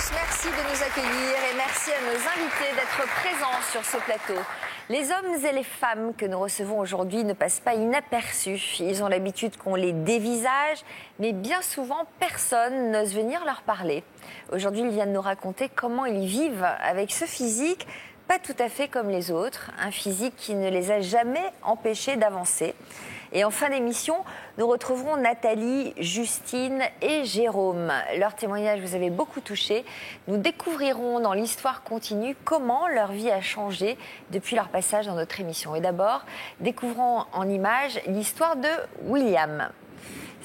tous, merci de nous accueillir et merci à nos invités d'être présents sur ce plateau. Les hommes et les femmes que nous recevons aujourd'hui ne passent pas inaperçus. Ils ont l'habitude qu'on les dévisage, mais bien souvent, personne n'ose venir leur parler. Aujourd'hui, ils viennent nous raconter comment ils vivent avec ce physique, pas tout à fait comme les autres, un physique qui ne les a jamais empêchés d'avancer. Et en fin d'émission, nous retrouverons Nathalie, Justine et Jérôme. Leur témoignage vous avait beaucoup touché. Nous découvrirons dans l'histoire continue comment leur vie a changé depuis leur passage dans notre émission. Et d'abord, découvrons en images l'histoire de William.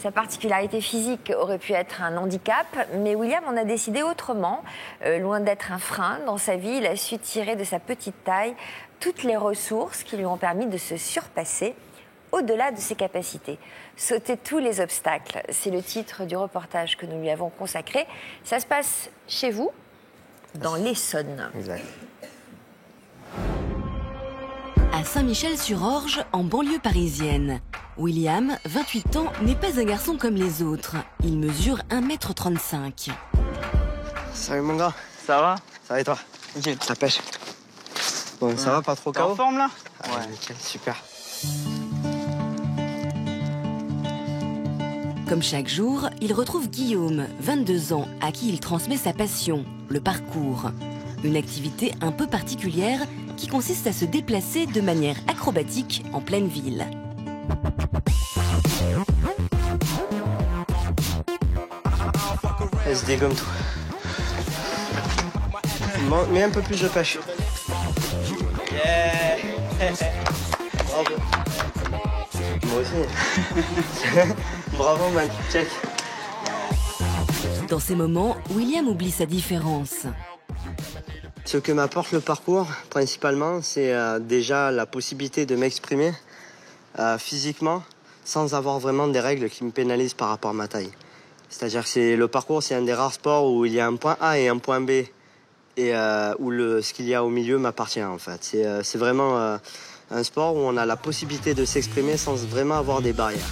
Sa particularité physique aurait pu être un handicap, mais William en a décidé autrement. Loin d'être un frein dans sa vie, il a su tirer de sa petite taille toutes les ressources qui lui ont permis de se surpasser au-delà de ses capacités. Sauter tous les obstacles, c'est le titre du reportage que nous lui avons consacré. Ça se passe chez vous, dans l'Essonne. Exact. À Saint-Michel-sur-Orge, en banlieue parisienne. William, 28 ans, n'est pas un garçon comme les autres. Il mesure 1m35. Salut mon gars. Ça va? Ça va et toi? Nickel. Ça pêche. Bon, ça va, pas trop T'es en KO? forme là? Ouais, nickel, super. Comme chaque jour, il retrouve Guillaume, 22 ans, à qui il transmet sa passion, le parcours. Une activité un peu particulière qui consiste à se déplacer de manière acrobatique en pleine ville. Elle se dégomme tout. Bon, mets un peu plus de pêche. Yeah. Bravo. Moi aussi. Bravo, man. Check. Dans ces moments, William oublie sa différence. Ce que m'apporte le parcours, principalement, c'est déjà la possibilité de m'exprimer physiquement sans avoir vraiment des règles qui me pénalisent par rapport à ma taille. C'est-à-dire que le parcours, c'est un des rares sports où il y a un point A et un point B et où ce qu'il y a au milieu m'appartient en fait. C'est vraiment un sport où on a la possibilité de s'exprimer sans vraiment avoir des barrières.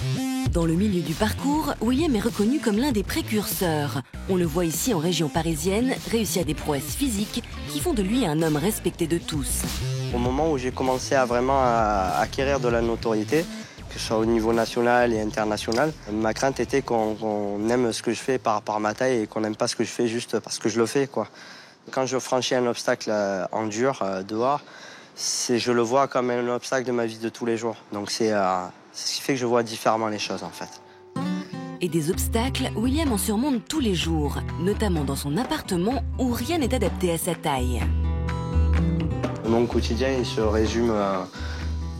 Dans le milieu du parcours, William est reconnu comme l'un des précurseurs. On le voit ici en région parisienne, réussir des prouesses physiques qui font de lui un homme respecté de tous. Au moment où j'ai commencé à vraiment acquérir de la notoriété, que ce soit au niveau national et international, ma crainte était qu'on aime ce que je fais par rapport à ma taille et qu'on n'aime pas ce que je fais juste parce que je le fais, quoi. Quand je franchis un obstacle en dur, dehors, je le vois comme un obstacle de ma vie de tous les jours. Donc c'est ce qui fait que je vois différemment les choses, en fait. Et des obstacles, William en surmonte tous les jours, notamment dans son appartement où rien n'est adapté à sa taille. Mon quotidien, il se résume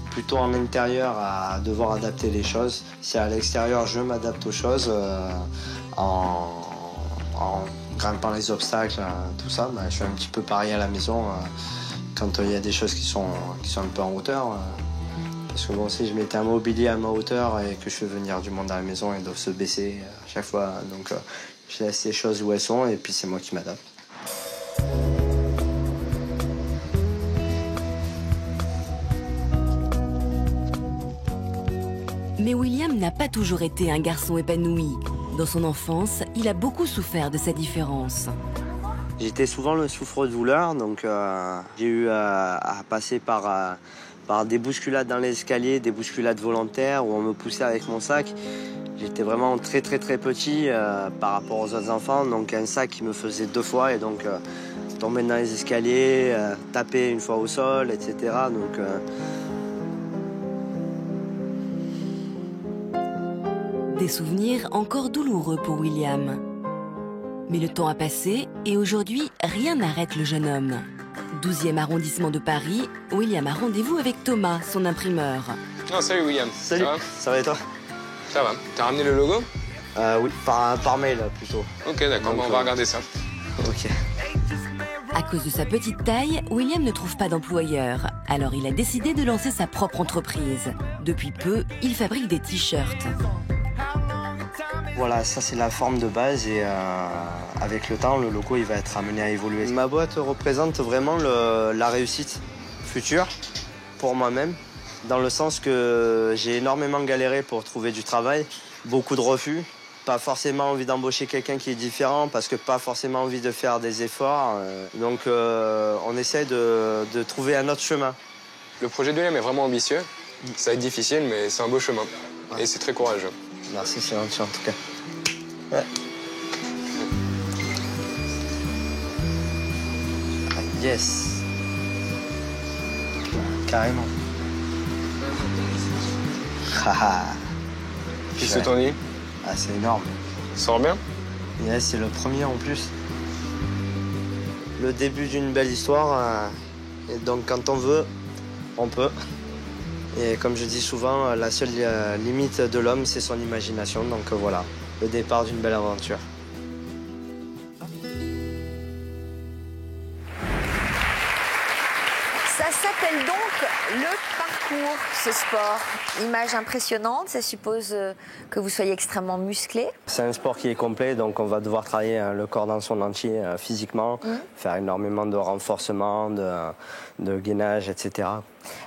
plutôt en intérieur à devoir adapter les choses. Si à l'extérieur, je m'adapte aux choses en grimpant les obstacles, tout ça, je fais un petit peu pareil à la maison quand il y a des choses qui sont un peu en hauteur. Parce que bon, si je mettais un mobilier à ma hauteur et que je fais venir du monde à la maison, ils doivent se baisser à chaque fois. Donc je laisse les choses où elles sont et puis c'est moi qui m'adapte. Mais William n'a pas toujours été un garçon épanoui. Dans son enfance, il a beaucoup souffert de sa différence. J'étais souvent le souffre-douleur, donc j'ai eu à passer par des bousculades dans l'escalier, des bousculades volontaires où on me poussait avec mon sac. J'étais vraiment très très très petit par rapport aux autres enfants, donc un sac qui me faisait 2 fois et donc tomber dans les escaliers, taper une fois au sol, etc. Donc, Des souvenirs encore douloureux pour William. Mais le temps a passé et aujourd'hui, rien n'arrête le jeune homme. 12e arrondissement de Paris, William a rendez-vous avec Thomas, son imprimeur. Oh, salut William. salut, ça va et toi? Ça va. T'as ramené le logo? Oui, par mail plutôt. Ok, d'accord, on va regarder ça. Ok. À cause de sa petite taille, William ne trouve pas d'employeur. Alors il a décidé de lancer sa propre entreprise. Depuis peu, il fabrique des t-shirts. Voilà, ça c'est la forme de base et avec le temps, le logo il va être amené à évoluer. Ma boîte représente vraiment la réussite future pour moi-même, dans le sens que j'ai énormément galéré pour trouver du travail, beaucoup de refus. pas forcément envie d'embaucher quelqu'un qui est différent parce que pas forcément envie de faire des efforts. Donc on essaie de trouver un autre chemin. Le projet de William est vraiment ambitieux. Ça va être difficile, mais c'est un beau chemin. Ouais. Et c'est très courageux. Merci, c'est gentil en tout cas. Ouais. Yes. Carrément. Qu'est-ce que t'en dis? Ah, c'est énorme. Ça sort bien? Yes, c'est le premier en plus. Le début d'une belle histoire. Et donc quand on veut, on peut. Et comme je dis souvent, la seule limite de l'homme, c'est son imagination. Donc voilà, le départ d'une belle aventure. Ça s'appelle donc le parcours, ce sport. Image impressionnante, ça suppose que vous soyez extrêmement musclé. C'est un sport qui est complet, donc on va devoir travailler le corps dans son entier physiquement, faire énormément de renforcement, de gainage, etc.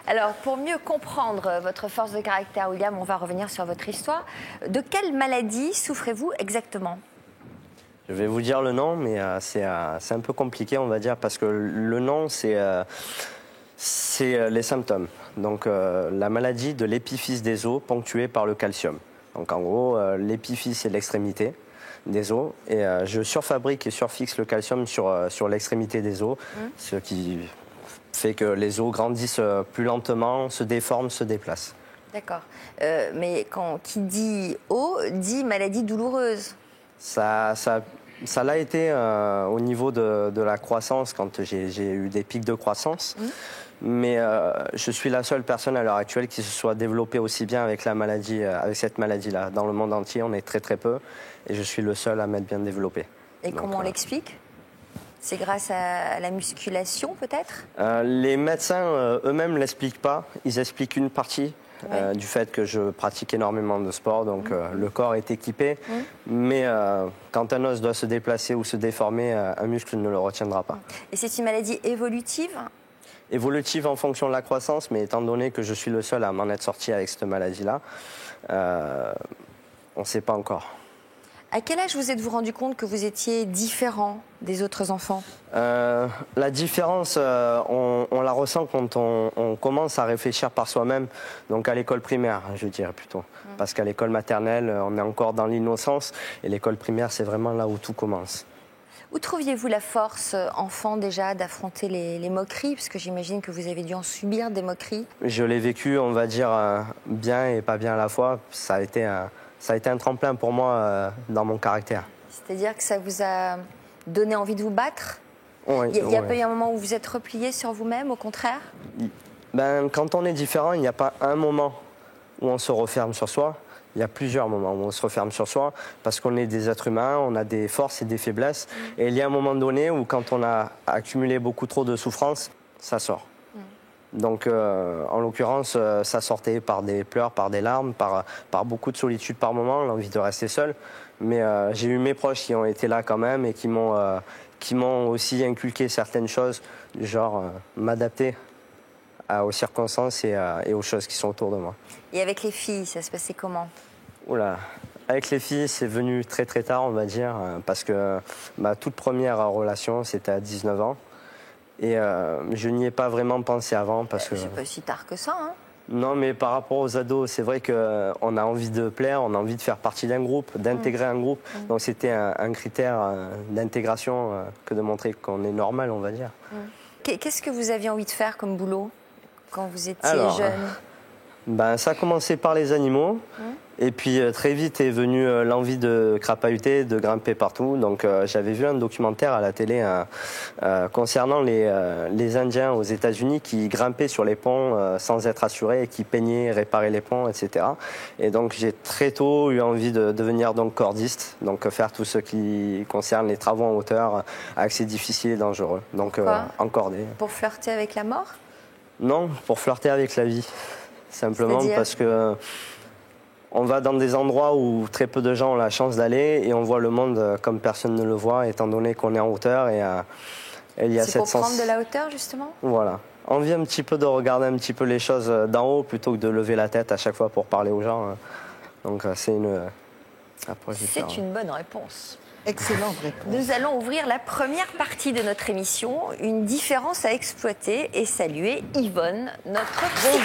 Alors, pour mieux comprendre votre force de caractère, William, on va revenir sur votre histoire. De quelle maladie souffrez-vous exactement? Je vais vous dire le nom, mais c'est un peu compliqué, on va dire, parce que le nom, c'est les symptômes. Donc la maladie de l'épiphyse des os ponctuée par le calcium. Donc en gros, l'épiphyse, c'est l'extrémité des os. Et je surfabrique et surfixe le calcium sur l'extrémité des os, ce qui fait que les os grandissent plus lentement, se déforment, se déplacent. D'accord. Mais qui dit os, dit maladie douloureuse. Ça l'a été au niveau de la croissance, quand j'ai eu des pics de croissance. Mais je suis la seule personne à l'heure actuelle qui se soit développée aussi bien avec cette maladie-là. Dans le monde entier, on est très très peu. Et je suis le seul à m'être bien développé. Et donc, comment on l'explique? C'est grâce à la musculation, peut-être? Les médecins eux-mêmes ne l'expliquent pas. Ils expliquent une partie. Du fait que je pratique énormément de sport, donc le corps est équipé, mais quand un os doit se déplacer ou se déformer, un muscle ne le retiendra pas. Et c'est une maladie évolutive? Évolutive en fonction de la croissance, mais étant donné que je suis le seul à m'en être sorti avec cette maladie-là, on ne sait pas encore. À quel âge vous êtes-vous rendu compte que vous étiez différent des autres enfants? La différence, on la ressent quand on commence à réfléchir par soi-même, donc à l'école primaire, je dirais plutôt. Parce qu'à l'école maternelle, on est encore dans l'innocence, et l'école primaire, c'est vraiment là où tout commence. Où trouviez-vous la force, enfant déjà, d'affronter les moqueries? Parce que j'imagine que vous avez dû en subir des moqueries. Je l'ai vécu, on va dire, bien et pas bien à la fois. Ça a été un tremplin pour moi dans mon caractère. C'est-à-dire que ça vous a donné envie de vous battre? Oui, Il n'y a pas eu un moment où vous êtes replié sur vous-même, au contraire? Quand on est différent, il n'y a pas un moment où on se referme sur soi. Il y a plusieurs moments où on se referme sur soi parce qu'on est des êtres humains, on a des forces et des faiblesses. Et il y a un moment donné où quand on a accumulé beaucoup trop de souffrance, ça sort. Donc en l'occurrence, ça sortait par des pleurs, par des larmes, par beaucoup de solitude par moment, l'envie de rester seul. Mais j'ai eu mes proches qui ont été là quand même et qui m'ont aussi inculqué certaines choses, du genre m'adapter aux circonstances et aux choses qui sont autour de moi. Et avec les filles, ça se passait comment? Oula, avec les filles, c'est venu très très tard, on va dire, parce que ma toute première relation, c'était à 19 ans. Et je n'y ai pas vraiment pensé avant parce que... C'est pas si tard que ça, hein? Non, mais par rapport aux ados, c'est vrai qu'on a envie de plaire, on a envie de faire partie d'un groupe, d'intégrer un groupe. Donc c'était un critère d'intégration que de montrer qu'on est normal, on va dire. Qu'est-ce que vous aviez envie de faire comme boulot quand vous étiez jeune? Ça a commencé par les animaux. Et puis très vite est venue l'envie de crapahuter, de grimper partout. Donc j'avais vu un documentaire à la télé concernant les Indiens aux États-Unis qui grimpaient sur les ponts sans être assurés et qui peignaient, réparaient les ponts, etc. Et donc j'ai très tôt eu envie de devenir donc cordiste, donc faire tout ce qui concerne les travaux en hauteur, accès difficile et dangereux. Donc en cordée. Pour flirter avec la mort? Non, pour flirter avec la vie. Simplement parce que on va dans des endroits où très peu de gens ont la chance d'aller et on voit le monde comme personne ne le voit, étant donné qu'on est en hauteur et il y a cette C'est pour prendre de la hauteur, justement? Voilà. Envie un petit peu de regarder un petit peu les choses d'en haut plutôt que de lever la tête à chaque fois pour parler aux gens. Donc c'est C'est une bonne réponse. Excellente réponse. Nous allons ouvrir la première partie de notre émission, une différence à exploiter, et saluer Yvonne, notre psychologue.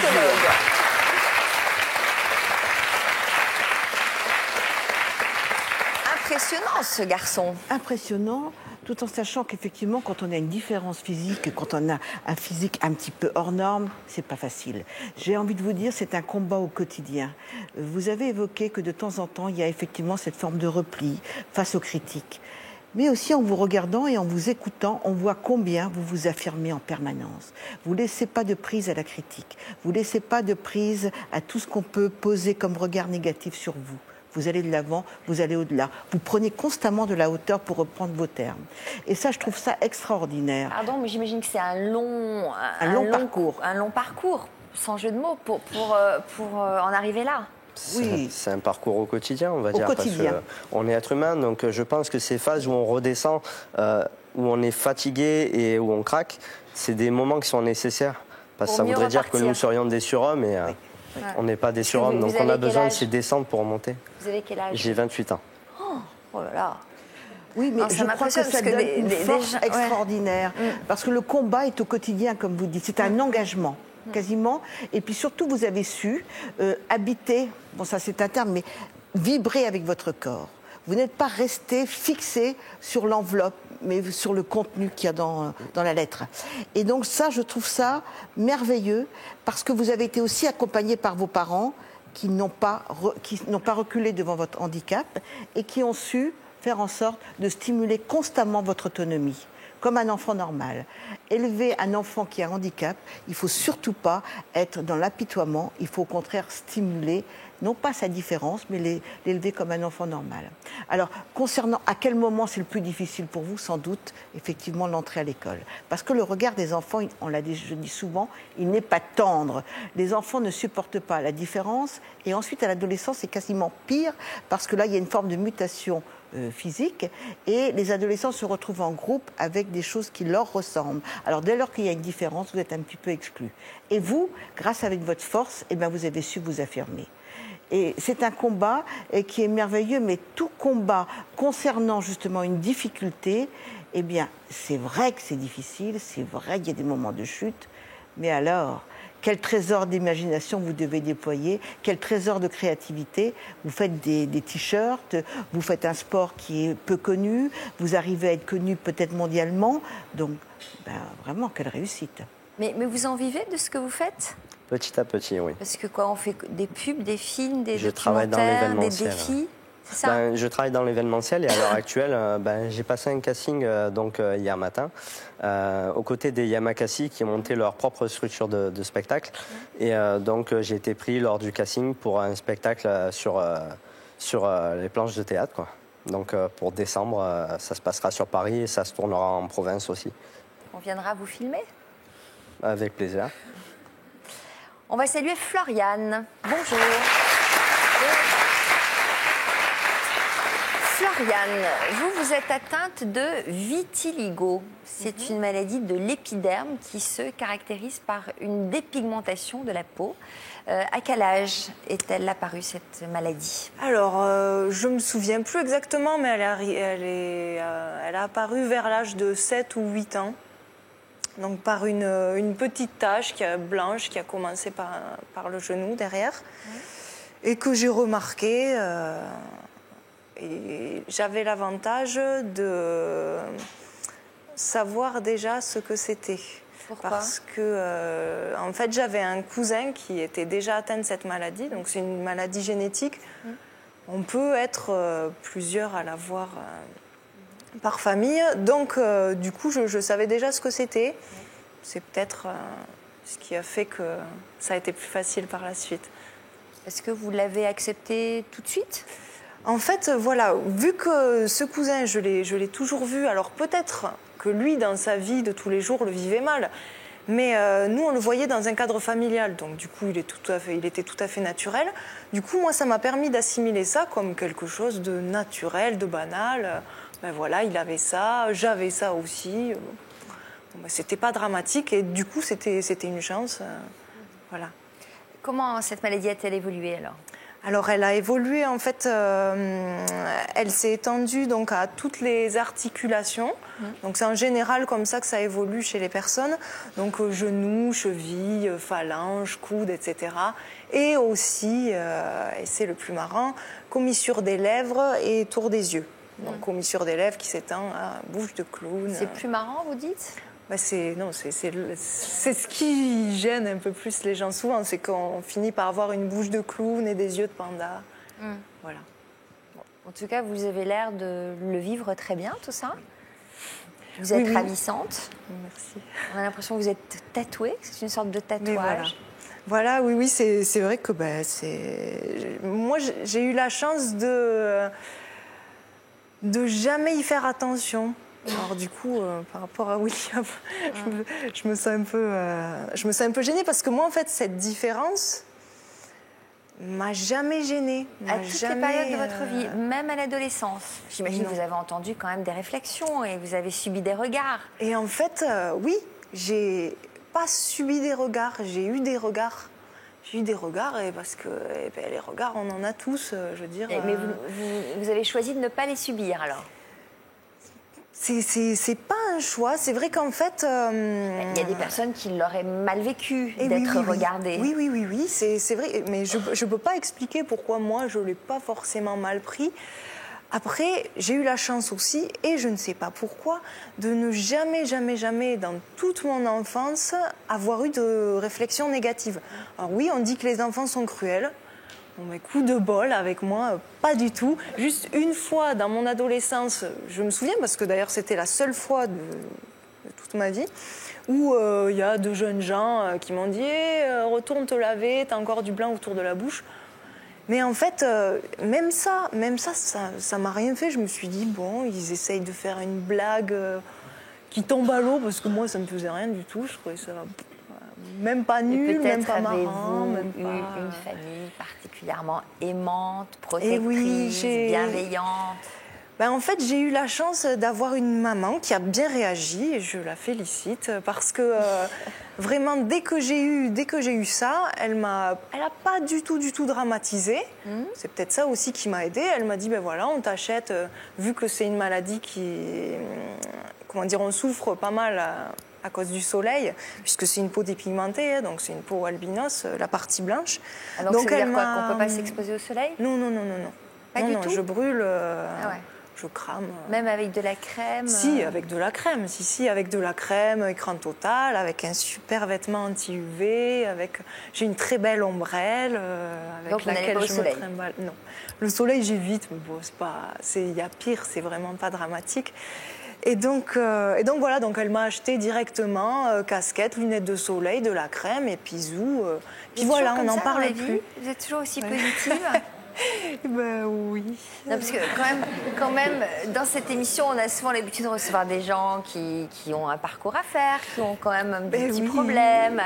Impressionnant ce garçon. Impressionnant, tout en sachant qu'effectivement, quand on a une différence physique, quand on a un physique un petit peu hors norme, c'est pas facile. J'ai envie de vous dire, c'est un combat au quotidien. Vous avez évoqué que de temps en temps, il y a effectivement cette forme de repli face aux critiques. Mais aussi en vous regardant et en vous écoutant, on voit combien vous vous affirmez en permanence. Vous ne laissez pas de prise à la critique. Vous ne laissez pas de prise à tout ce qu'on peut poser comme regard négatif sur vous. Vous allez de l'avant, vous allez au-delà. Vous prenez constamment de la hauteur pour reprendre vos termes. Et ça, je trouve ça extraordinaire. Pardon, mais j'imagine que c'est un long parcours. Un long parcours, sans jeu de mots, pour en arriver là. Oui. C'est un parcours au quotidien, on va dire. Quotidien. Parce qu'on est être humain, donc je pense que ces phases où on redescend, où on est fatigué et où on craque, c'est des moments qui sont nécessaires. Parce que ça voudrait dire que nous serions des surhommes et on n'est pas des surhommes. Donc on a besoin de ces descentes pour remonter. Vous avez quel âge? J'ai 28 ans. Oh là là. Oui, mais je crois que ça donne une force extraordinaire. Ouais. Parce que le combat est au quotidien, comme vous dites. C'est un engagement, quasiment. Et puis surtout, vous avez su habiter, bon ça c'est un terme, mais vibrer avec votre corps. Vous n'êtes pas resté fixé sur l'enveloppe, mais sur le contenu qu'il y a dans la lettre. Et donc ça, je trouve ça merveilleux, parce que vous avez été aussi accompagné par vos parents qui n'ont pas reculé devant votre handicap et qui ont su faire en sorte de stimuler constamment votre autonomie, comme un enfant normal. Élever un enfant qui a un handicap, il ne faut surtout pas être dans l'apitoiement, il faut au contraire stimuler, non pas sa différence, mais l'élever comme un enfant normal. Alors, concernant à quel moment c'est le plus difficile pour vous, sans doute, effectivement, l'entrée à l'école. Parce que le regard des enfants, je dis souvent, il n'est pas tendre. Les enfants ne supportent pas la différence, et ensuite, à l'adolescence, c'est quasiment pire, parce que là, il y a une forme de mutation physique, et les adolescents se retrouvent en groupe avec des choses qui leur ressemblent. Alors dès lors qu'il y a une différence, vous êtes un petit peu exclus. Et vous, grâce à votre force, eh bien, vous avez su vous affirmer. Et c'est un combat qui est merveilleux, mais tout combat concernant justement une difficulté, eh bien, c'est vrai que c'est difficile, c'est vrai qu'il y a des moments de chute, mais alors, quel trésor d'imagination vous devez déployer, quel trésor de créativité. Vous faites des t-shirts, vous faites un sport qui est peu connu, vous arrivez à être connu peut-être mondialement. Donc, vraiment, quelle réussite. Mais vous en vivez de ce que vous faites? Petit à petit, oui. Parce que quoi, on fait des pubs, des films, des Je travaille dans documentaires, des l'événementiel. défis, c'est ça? Je travaille dans l'événementiel et à l'heure actuelle, j'ai passé un casting hier matin aux côtés des Yamakasi qui ont monté leur propre structure de spectacle. Et donc j'ai été pris lors du casting pour un spectacle sur les planches de théâtre, quoi. Donc pour décembre, ça se passera sur Paris et ça se tournera en province aussi. On viendra vous filmer? Avec plaisir. On va saluer Floriane. Bonjour. Floriane, vous êtes atteinte de vitiligo. C'est une maladie de l'épiderme qui se caractérise par une dépigmentation de la peau. À quel âge est-elle apparue, cette maladie? Alors, je ne me souviens plus exactement, mais elle a apparu vers l'âge de 7 ou 8 ans. Donc par une petite tache blanche qui a commencé par le genou derrière et que j'ai remarqué. Et j'avais l'avantage de savoir déjà ce que c'était. Pourquoi? Parce que, en fait, j'avais un cousin qui était déjà atteint de cette maladie. Donc c'est une maladie génétique. On peut être plusieurs à l'avoir par famille. Donc, du coup, je savais déjà ce que c'était. C'est peut-être ce qui a fait que ça a été plus facile par la suite. Est-ce que vous l'avez accepté tout de suite? En fait, voilà, vu que ce cousin, je l'ai toujours vu, alors peut-être que lui, dans sa vie de tous les jours, le vivait mal. Mais nous, on le voyait dans un cadre familial. Donc, du coup, il était tout à fait naturel. Du coup, moi, ça m'a permis d'assimiler ça comme quelque chose de naturel, de banal. Ben voilà, il avait ça, j'avais ça aussi. Bon, ben, c'était pas dramatique et du coup, c'était une chance. Voilà. Comment cette maladie a-t-elle évolué alors? Alors, elle a évolué, en fait, elle s'est étendue donc, à toutes les articulations. Donc, c'est en général comme ça que ça évolue chez les personnes. Donc, genoux, chevilles, phalanges, coudes, etc. Et aussi, et c'est le plus marrant, commissure des lèvres et tour des yeux. Donc, commissure des lèvres qui s'étend à bouche de clown. C'est plus marrant, vous dites? C'est ce qui gêne un peu plus les gens souvent, c'est qu'on finit par avoir une bouche de clown et des yeux de panda. Voilà. En tout cas, vous avez l'air de le vivre très bien, tout ça. Vous êtes ravissante. Merci. On a l'impression que vous êtes tatouée, c'est une sorte de tatouage. Voilà, oui, c'est vrai que moi, j'ai eu la chance de jamais y faire attention. Alors du coup, par rapport à William, je me sens un peu gênée parce que moi, en fait, cette différence m'a jamais gênée. À toutes les périodes de votre vie, même à l'adolescence. J'imagine que vous avez entendu quand même des réflexions et vous avez subi des regards. Et en fait, oui, j'ai pas subi des regards, j'ai eu des regards. J'ai eu des regards et parce que les regards, on en a tous, je veux dire. Mais vous avez choisi de ne pas les subir alors? C'est pas un choix. C'est vrai qu'en fait... Il y a des personnes qui l'auraient mal vécu d'être regardées. Oui, c'est vrai. Mais je ne peux pas expliquer pourquoi moi, je ne l'ai pas forcément mal pris. Après, j'ai eu la chance aussi, et je ne sais pas pourquoi, de ne jamais, dans toute mon enfance, avoir eu de réflexion négative. Alors oui, on dit que les enfants sont cruels. Bon, mais coup de bol avec moi, pas du tout. Juste une fois dans mon adolescence, je me souviens, parce que d'ailleurs c'était la seule fois de toute ma vie, où il y a deux jeunes gens qui m'ont dit retourne te laver, t'as encore du blanc autour de la bouche. Mais en fait, même ça m'a rien fait. Je me suis dit, bon, ils essayent de faire une blague qui tombe à l'eau, parce que moi, ça me faisait rien du tout. Je trouvais ça même pas nul, même pas marrant. Peut-être avez-vous eu une famille particulièrement aimante, protectrice, bienveillante? En fait, j'ai eu la chance d'avoir une maman qui a bien réagi et je la félicite parce que vraiment, dès que j'ai eu ça, elle a pas du tout dramatisé. C'est peut-être ça aussi qui m'a aidée. Elle m'a dit, voilà, on t'achète, vu que c'est une maladie on souffre pas mal à cause du soleil, puisque c'est une peau dépigmentée, donc c'est une peau albinos, la partie blanche. Donc ça veut dire quoi, qu'on ne peut pas s'exposer au soleil? Non. Pas du tout. Je brûle. Je crame. Même avec de la crème? Si, avec de la crème. Si, avec de la crème, écran total, avec un super vêtement anti-UV, j'ai une très belle ombrelle avec donc laquelle je me trimballe. Non, le soleil j'évite, mais bon, il y a pire, c'est vraiment pas dramatique. Et donc voilà, donc elle m'a acheté directement casquette, lunettes de soleil, de la crème et puis zou. Puis voilà, on n'en parle plus. Vous êtes toujours aussi positive? Oui. Non, parce que quand même, dans cette émission, on a souvent l'habitude de recevoir des gens qui ont un parcours à faire, qui ont quand même des petits problèmes.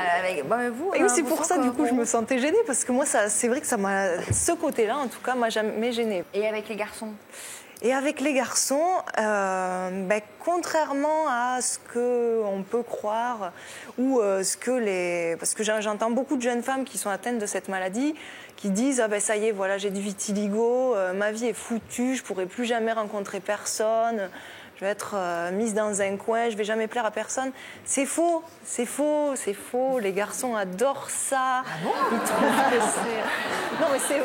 Vous, et c'est pour ça, du coup, je me sentais gênée, parce que moi, c'est vrai que ce côté-là, en tout cas, m'a jamais gênée. Et avec les garçons? Et avec les garçons, contrairement à ce qu'on peut croire, ou parce que j'entends beaucoup de jeunes femmes qui sont atteintes de cette maladie, qui disent ça y est, voilà, j'ai du vitiligo, ma vie est foutue, je pourrai plus jamais rencontrer personne, je vais être mise dans un coin, je vais jamais plaire à personne. C'est faux. Les garçons adorent ça. Ah bon? Ils trouvent que c'est... Non, mais c'est...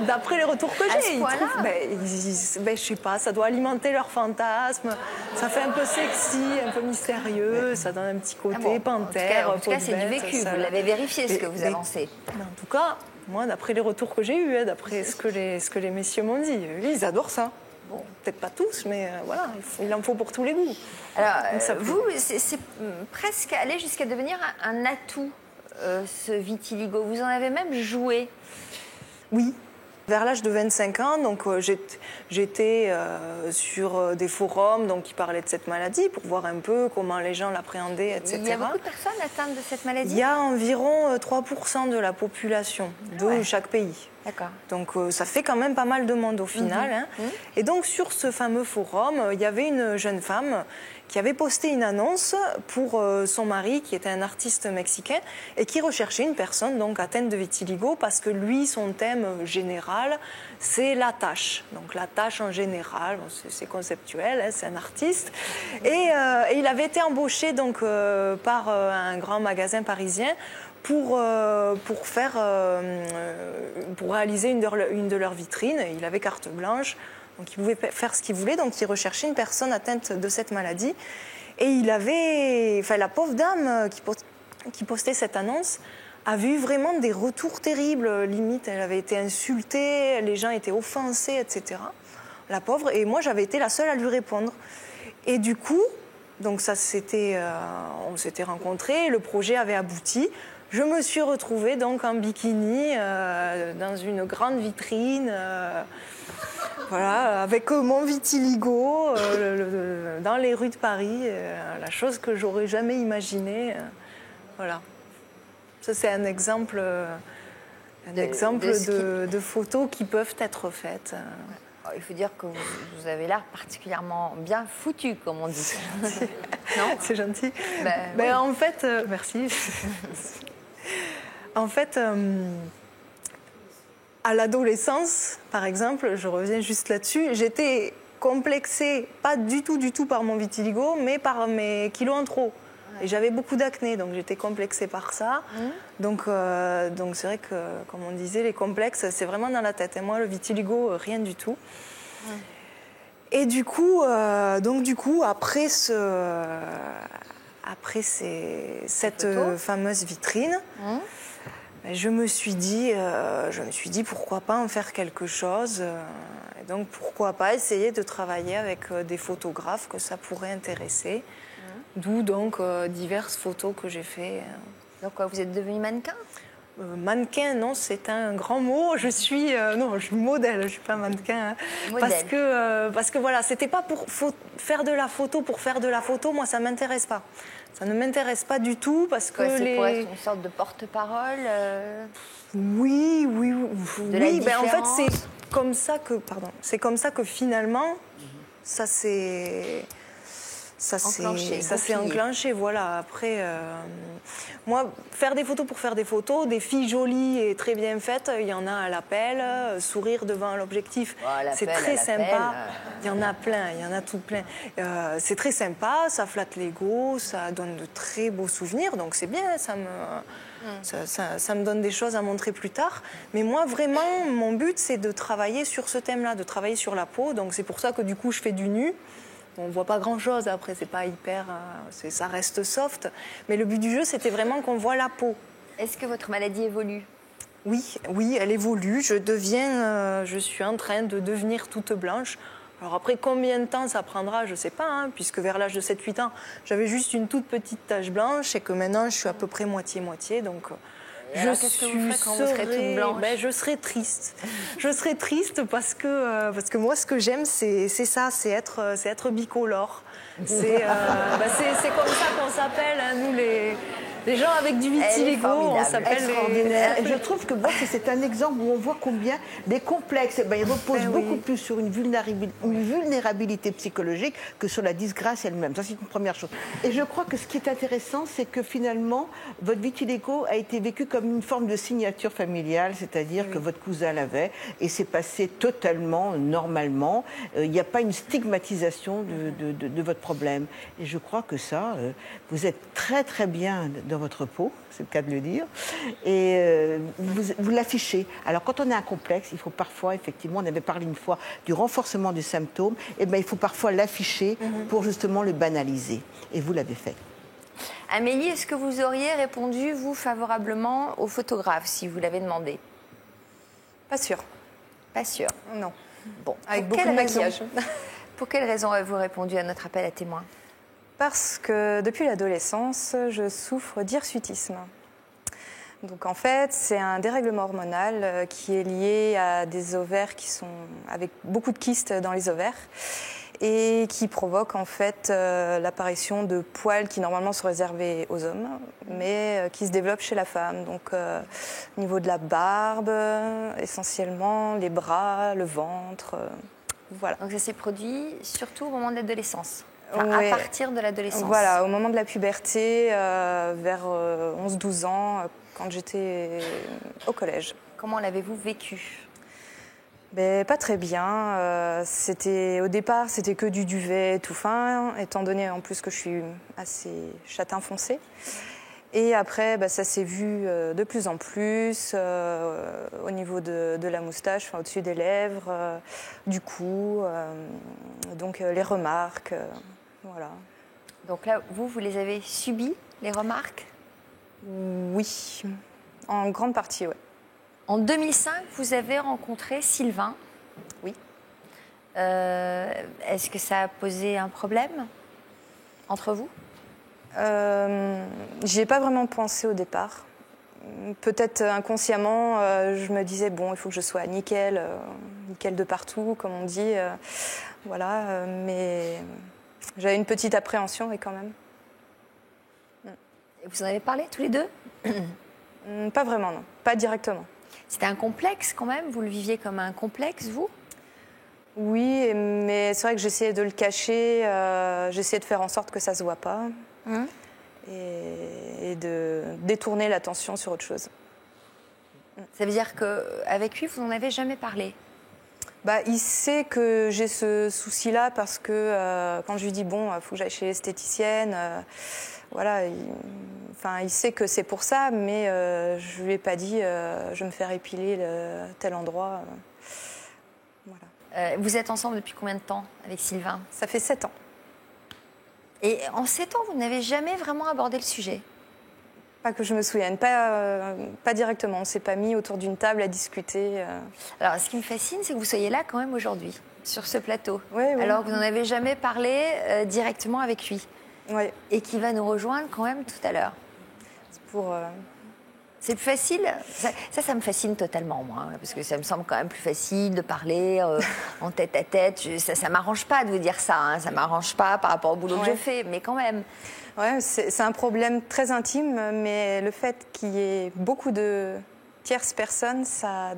D'après les retours que j'ai, ils trouvent... je sais pas, ça doit alimenter leur fantasme. Ça fait un peu sexy, un peu mystérieux, ça donne un petit côté panthère. En tout cas, c'est du vécu. Vous l'avez vérifié, ce que vous avancez. En tout cas, moi, d'après les retours que j'ai eus, d'après ce que les messieurs m'ont dit, ils adorent ça. Bon, peut-être pas tous, mais voilà, il en faut pour tous les goûts. Alors, vous, c'est presque allé jusqu'à devenir un atout, ce vitiligo. Vous en avez même joué? Oui. Vers l'âge de 25 ans, donc j'étais sur des forums qui parlaient de cette maladie pour voir un peu comment les gens l'appréhendaient, etc. Il y a beaucoup de personnes atteintes de cette maladie? Il y a environ 3% de la population de chaque pays. D'accord. Donc ça fait quand même pas mal de monde au final. Hein. Et donc sur ce fameux forum, il y avait une jeune femme qui avait posté une annonce pour son mari, qui était un artiste mexicain, et qui recherchait une personne donc atteinte de vitiligo, parce que lui, son thème général, c'est la tâche. Donc la tâche en général, c'est conceptuel, hein, c'est un artiste. Et il avait été embauché donc, par un grand magasin parisien pour réaliser une de leurs vitrines. Il avait carte blanche, donc il pouvait faire ce qu'il voulait. Donc il recherchait une personne atteinte de cette maladie. Et la pauvre dame qui postait cette annonce a vu vraiment des retours terribles. Limite, elle avait été insultée, les gens étaient offensés, etc. La pauvre. Et moi, j'avais été la seule à lui répondre. Et du coup, donc on s'était rencontrés, le projet avait abouti. Je me suis retrouvée donc en bikini dans une grande vitrine, voilà, avec mon vitiligo dans les rues de Paris, la chose que j'aurais jamais imaginée. Voilà. Ça, c'est un exemple, de photos qui peuvent être faites. Il faut dire que vous avez l'air particulièrement bien foutu, comme on dit. Non ? C'est gentil. Oui. En fait, merci. En fait, à l'adolescence, par exemple, je reviens juste là-dessus, j'étais complexée, pas du tout par mon vitiligo, mais par mes kilos en trop. Et j'avais beaucoup d'acné, donc j'étais complexée par ça. Donc c'est vrai que, comme on disait, les complexes, c'est vraiment dans la tête. Et moi, le vitiligo, rien du tout. Et du coup, après cette fameuse vitrine, je me suis dit pourquoi pas en faire quelque chose. Et donc pourquoi pas essayer de travailler avec des photographes que ça pourrait intéresser. D'où donc diverses photos que j'ai fait. Donc quoi, vous êtes devenue mannequin ? Mannequin, non, c'est un grand mot. Je suis modèle, je suis pas mannequin. Parce que voilà, c'était pas pour faire de la photo pour faire de la photo. Moi, ça m'intéresse pas. Ça ne m'intéresse pas du tout parce que c'est pour être une sorte de porte-parole. Oui. En fait, c'est comme ça que finalement, ça s'est enclenché, voilà. Après, moi, faire des photos pour faire des photos, des filles jolies et très bien faites, il y en a à l'appel, sourire devant l'objectif, c'est très sympa. Il y en a plein, il y en a tout plein. C'est très sympa, ça flatte l'ego, ça donne de très beaux souvenirs, donc c'est bien, ça me donne des choses à montrer plus tard. Mais moi, vraiment, mon but, c'est de travailler sur ce thème-là, de travailler sur la peau, donc c'est pour ça que du coup, je fais du nu. On ne voit pas grand-chose, après, c'est pas hyper... ça reste soft. Mais le but du jeu, c'était vraiment qu'on voit la peau. Est-ce que votre maladie évolue ? Oui, elle évolue. Je suis en train de devenir toute blanche. Alors après, combien de temps ça prendra, je ne sais pas, hein, puisque vers l'âge de 7-8 ans, j'avais juste une toute petite tache blanche et que maintenant, je suis à peu près moitié-moitié, donc... Qu'est-ce que vous ferez quand vous serez toute blanche ? Je serai triste. Je serai triste parce que moi, ce que j'aime, c'est ça, c'est être bicolore. C'est comme ça qu'on s'appelle, hein, nous les gens avec du vitiligo, on s'appelle extraordinaire. Et je trouve que c'est un exemple où on voit combien les complexes, ils reposent beaucoup plus sur une vulnérabilité psychologique que sur la disgrâce elle-même. Ça, c'est une première chose. Et je crois que ce qui est intéressant, c'est que finalement, votre vitiligo a été vécu comme une forme de signature familiale, c'est-à-dire que votre cousin l'avait, et c'est passé totalement normalement. Il n'y a pas une stigmatisation de votre problème. Et je crois que ça, vous êtes très très bien dans votre peau, c'est le cas de le dire, et vous l'affichez. Alors quand on a un complexe, il faut parfois, effectivement, on avait parlé une fois du renforcement du symptôme, et il faut parfois l'afficher pour justement le banaliser. Et vous l'avez fait. Amélie, est-ce que vous auriez répondu, vous, favorablement au photographe, si vous l'avez demandé ? Pas sûr. Pas sûr. Non. Bon, avec beaucoup de maquillage. Pour quelle raison avez-vous répondu à notre appel à témoins ? Parce que depuis l'adolescence, je souffre d'hirsutisme. Donc en fait, c'est un dérèglement hormonal qui est lié à des ovaires qui sont avec beaucoup de kystes dans les ovaires. et qui provoque en fait l'apparition de poils qui normalement sont réservés aux hommes, mais qui se développent chez la femme. Donc au niveau de la barbe, essentiellement, les bras, le ventre, voilà. Donc ça s'est produit surtout au moment de l'adolescence, à partir de l'adolescence. Voilà, au moment de la puberté, vers 11-12 ans, quand j'étais au collège. Comment l'avez-vous vécu ? Ben, pas très bien. Au départ, c'était que du duvet tout fin, étant donné en plus que je suis assez châtain foncé. Et après, ça s'est vu de plus en plus au niveau de la moustache, au-dessus des lèvres, du cou, donc les remarques, voilà. Donc là, vous les avez subies, les remarques ? Oui, en grande partie, oui. En 2005, vous avez rencontré Sylvain. Oui. Est-ce que ça a posé un problème entre vous ? J'y ai pas vraiment pensé au départ. Peut-être inconsciemment, je me disais, bon, il faut que je sois nickel, nickel de partout, comme on dit. Voilà, mais j'avais une petite appréhension, et quand même. Et vous en avez parlé tous les deux ? Pas vraiment, non. Pas directement. C'était un complexe quand même ? Vous le viviez comme un complexe, vous ? Oui, mais c'est vrai que j'essayais de le cacher, j'essayais de faire en sorte que ça se voit pas. Et de détourner l'attention sur autre chose. Ça veut dire qu'avec lui, vous n'en avez jamais parlé ? Il sait que j'ai ce souci-là parce que quand je lui dis, bon, il faut que j'aille chez l'esthéticienne, voilà, il sait que c'est pour ça, mais je lui ai pas dit, je vais me faire épiler tel endroit. Voilà. Vous êtes ensemble depuis combien de temps avec Sylvain ? Ça fait 7 ans. Et en 7 ans, vous n'avez jamais vraiment abordé le sujet ? Pas que je me souvienne, pas directement. On ne s'est pas mis autour d'une table à discuter. Alors, ce qui me fascine, c'est que vous soyez là quand même aujourd'hui, sur ce plateau. Oui. Alors que vous n'en avez jamais parlé directement avec lui. Oui. Et qui va nous rejoindre quand même tout à l'heure. C'est plus facile. Ça me fascine totalement, moi, parce que ça me semble quand même plus facile de parler en tête à tête. Ça m'arrange pas de vous dire ça. Hein. Ça m'arrange pas par rapport au boulot que je fais, mais quand même. Ouais, c'est un problème très intime, mais le fait qu'il y ait beaucoup de tierces personnes, ça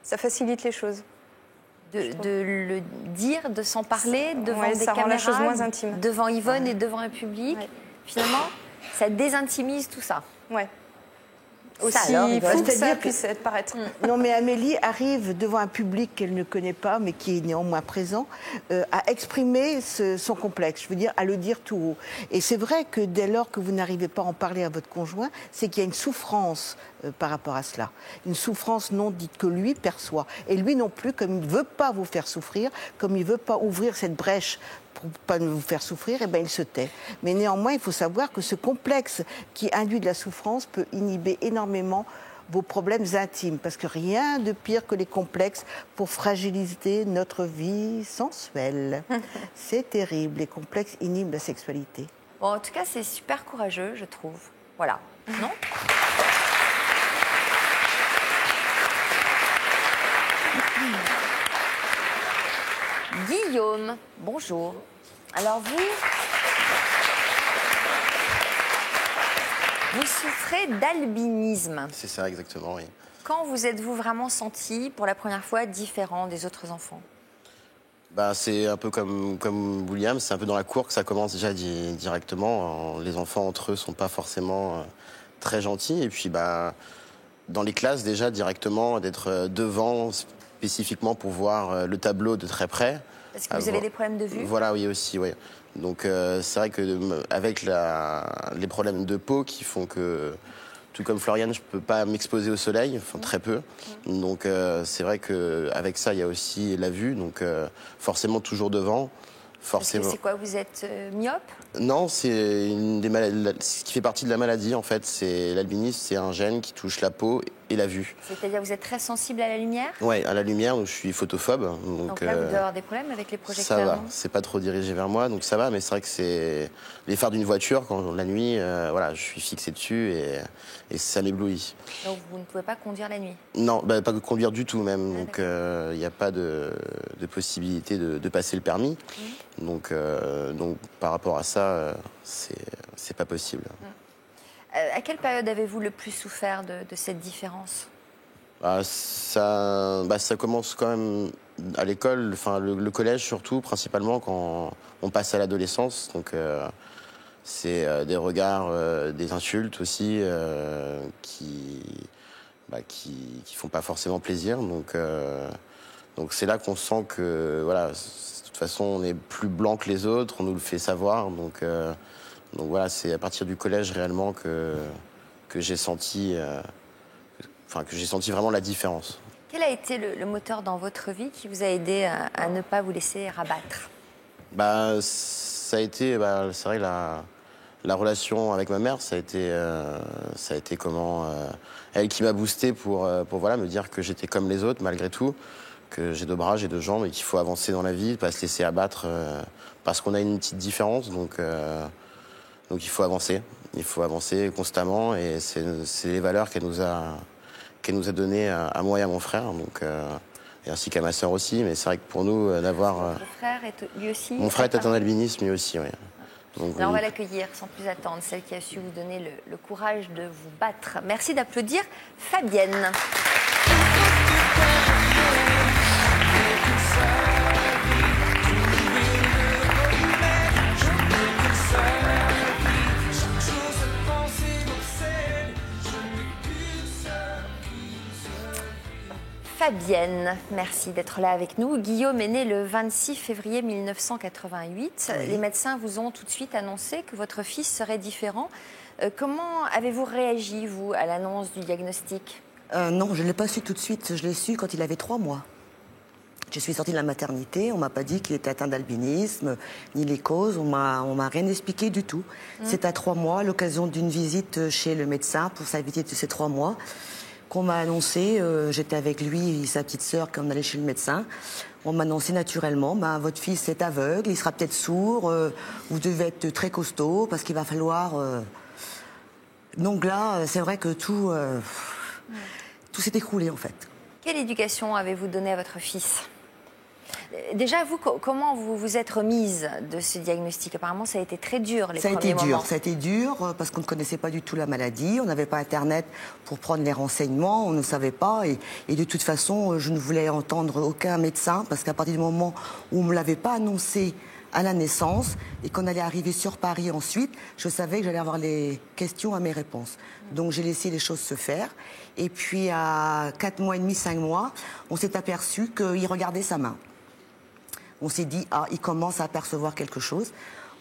facilite les choses. De le dire, de s'en parler devant des ça caméras, rend la chose moins intime. Devant Yvonne et devant un public. Ouais. Finalement, ça désintimise tout ça. Ouais. Aussi fou que ça puisse paraître. Non, mais Amélie arrive devant un public qu'elle ne connaît pas, mais qui est néanmoins présent, à exprimer son complexe, je veux dire, à le dire tout haut. Et c'est vrai que dès lors que vous n'arrivez pas à en parler à votre conjoint, c'est qu'il y a une souffrance par rapport à cela. Une souffrance non dite que lui perçoit. Et lui non plus, comme il ne veut pas vous faire souffrir, comme il ne veut pas ouvrir cette brèche pour ne pas vous faire souffrir, eh bien, il se tait. Mais néanmoins, il faut savoir que ce complexe qui induit de la souffrance peut inhiber énormément vos problèmes intimes, parce que rien de pire que les complexes pour fragiliser notre vie sensuelle. C'est terrible, les complexes inhibent la sexualité. Bon, en tout cas, c'est super courageux, je trouve. Voilà. Non ? Guillaume, bonjour. Alors vous souffrez d'albinisme. C'est ça, exactement, oui. Quand vous êtes-vous vraiment senti, pour la première fois, différent des autres enfants ? C'est un peu comme William, c'est un peu dans la cour que ça commence déjà directement. Les enfants entre eux sont pas forcément très gentils. Et puis dans les classes déjà directement, d'être devant spécifiquement pour voir le tableau de très près. Est-ce que vous avez des problèmes de vue ? Voilà, oui aussi, oui. Donc c'est vrai que avec les problèmes de peau qui font que, tout comme Floriane, je peux pas m'exposer au soleil, enfin très peu. Donc c'est vrai qu'avec ça, il y a aussi la vue, donc forcément toujours devant. Forcément. C'est quoi, vous êtes myope ? Non, c'est une des maladies, ce qui fait partie de la maladie en fait. C'est l'albinisme, c'est un gène qui touche la peau et la vue. C'est-à-dire vous êtes très sensible à la lumière? Ouais, à la lumière, je suis photophobe. Donc là, vous devez avoir des problèmes avec les projecteurs? Ça va, non c'est pas trop dirigé vers moi, donc ça va, mais c'est vrai que c'est les phares d'une voiture, quand la nuit, voilà, je suis fixé dessus et ça m'éblouit. Donc vous ne pouvez pas conduire la nuit? Non, pas conduire du tout même, donc il n'y a pas de possibilité de passer le permis. Donc par rapport à ça, c'est pas possible. À quelle période avez-vous le plus souffert de cette différence? Ça commence quand même à l'école, enfin le collège surtout, principalement quand on passe à l'adolescence. Donc c'est des regards, des insultes aussi qui font pas forcément plaisir. Donc c'est là qu'on sent que voilà, de toute façon on est plus blanc que les autres, on nous le fait savoir. Donc voilà, c'est à partir du collège réellement que j'ai senti. Que j'ai senti vraiment la différence. Quel a été le moteur dans votre vie qui vous a aidé à ne pas vous laisser rabattre? Ça a été, c'est vrai, la relation avec ma mère, ça a été comment elle qui m'a boosté pour voilà, me dire que j'étais comme les autres malgré tout, que j'ai 2 bras, j'ai 2 jambes et qu'il faut avancer dans la vie, pas se laisser abattre parce qu'on a une petite différence. Donc il faut avancer constamment et c'est les valeurs qu'elle nous a donné à moi et à mon frère, et ainsi qu'à ma sœur aussi. Mais c'est vrai que pour nous, d'avoir... Votre frère est lui aussi? Mon frère est atteint d'albinisme, lui aussi, oui. Donc, on va l'accueillir sans plus attendre, celle qui a su vous donner le courage de vous battre. Merci d'applaudir Fabienne. Fabienne, merci d'être là avec nous. Guillaume est né le 26 février 1988. Oui. Les médecins vous ont tout de suite annoncé que votre fils serait différent. Comment avez-vous réagi, vous, à l'annonce du diagnostic? Non, je ne l'ai pas su tout de suite. Je l'ai su quand il avait 3 mois. Je suis sortie de la maternité, on ne m'a pas dit qu'il était atteint d'albinisme, ni les causes, on m'a rien expliqué du tout. C'est à 3 mois, à l'occasion d'une visite chez le médecin pour sa visite de ces 3 mois, qu'on m'a annoncé, j'étais avec lui et sa petite sœur quand on allait chez le médecin, on m'a annoncé naturellement, votre fils est aveugle, il sera peut-être sourd, vous devez être très costaud parce qu'il va falloir... Donc là, c'est vrai que tout s'est écroulé en fait. Quelle éducation avez-vous donnée à votre fils? Déjà, vous, comment vous vous êtes remise de ce diagnostic? Apparemment, ça a été très dur les premiers moments. Ça a été dur parce qu'on ne connaissait pas du tout la maladie. On n'avait pas Internet pour prendre les renseignements. On ne savait pas. Et de toute façon, je ne voulais entendre aucun médecin parce qu'à partir du moment où on ne me l'avait pas annoncé à la naissance et qu'on allait arriver sur Paris ensuite, je savais que j'allais avoir les questions à mes réponses. Donc j'ai laissé les choses se faire. Et puis à 4 mois et demi, 5 mois, on s'est aperçu qu'il regardait sa main. On s'est dit, il commence à apercevoir quelque chose.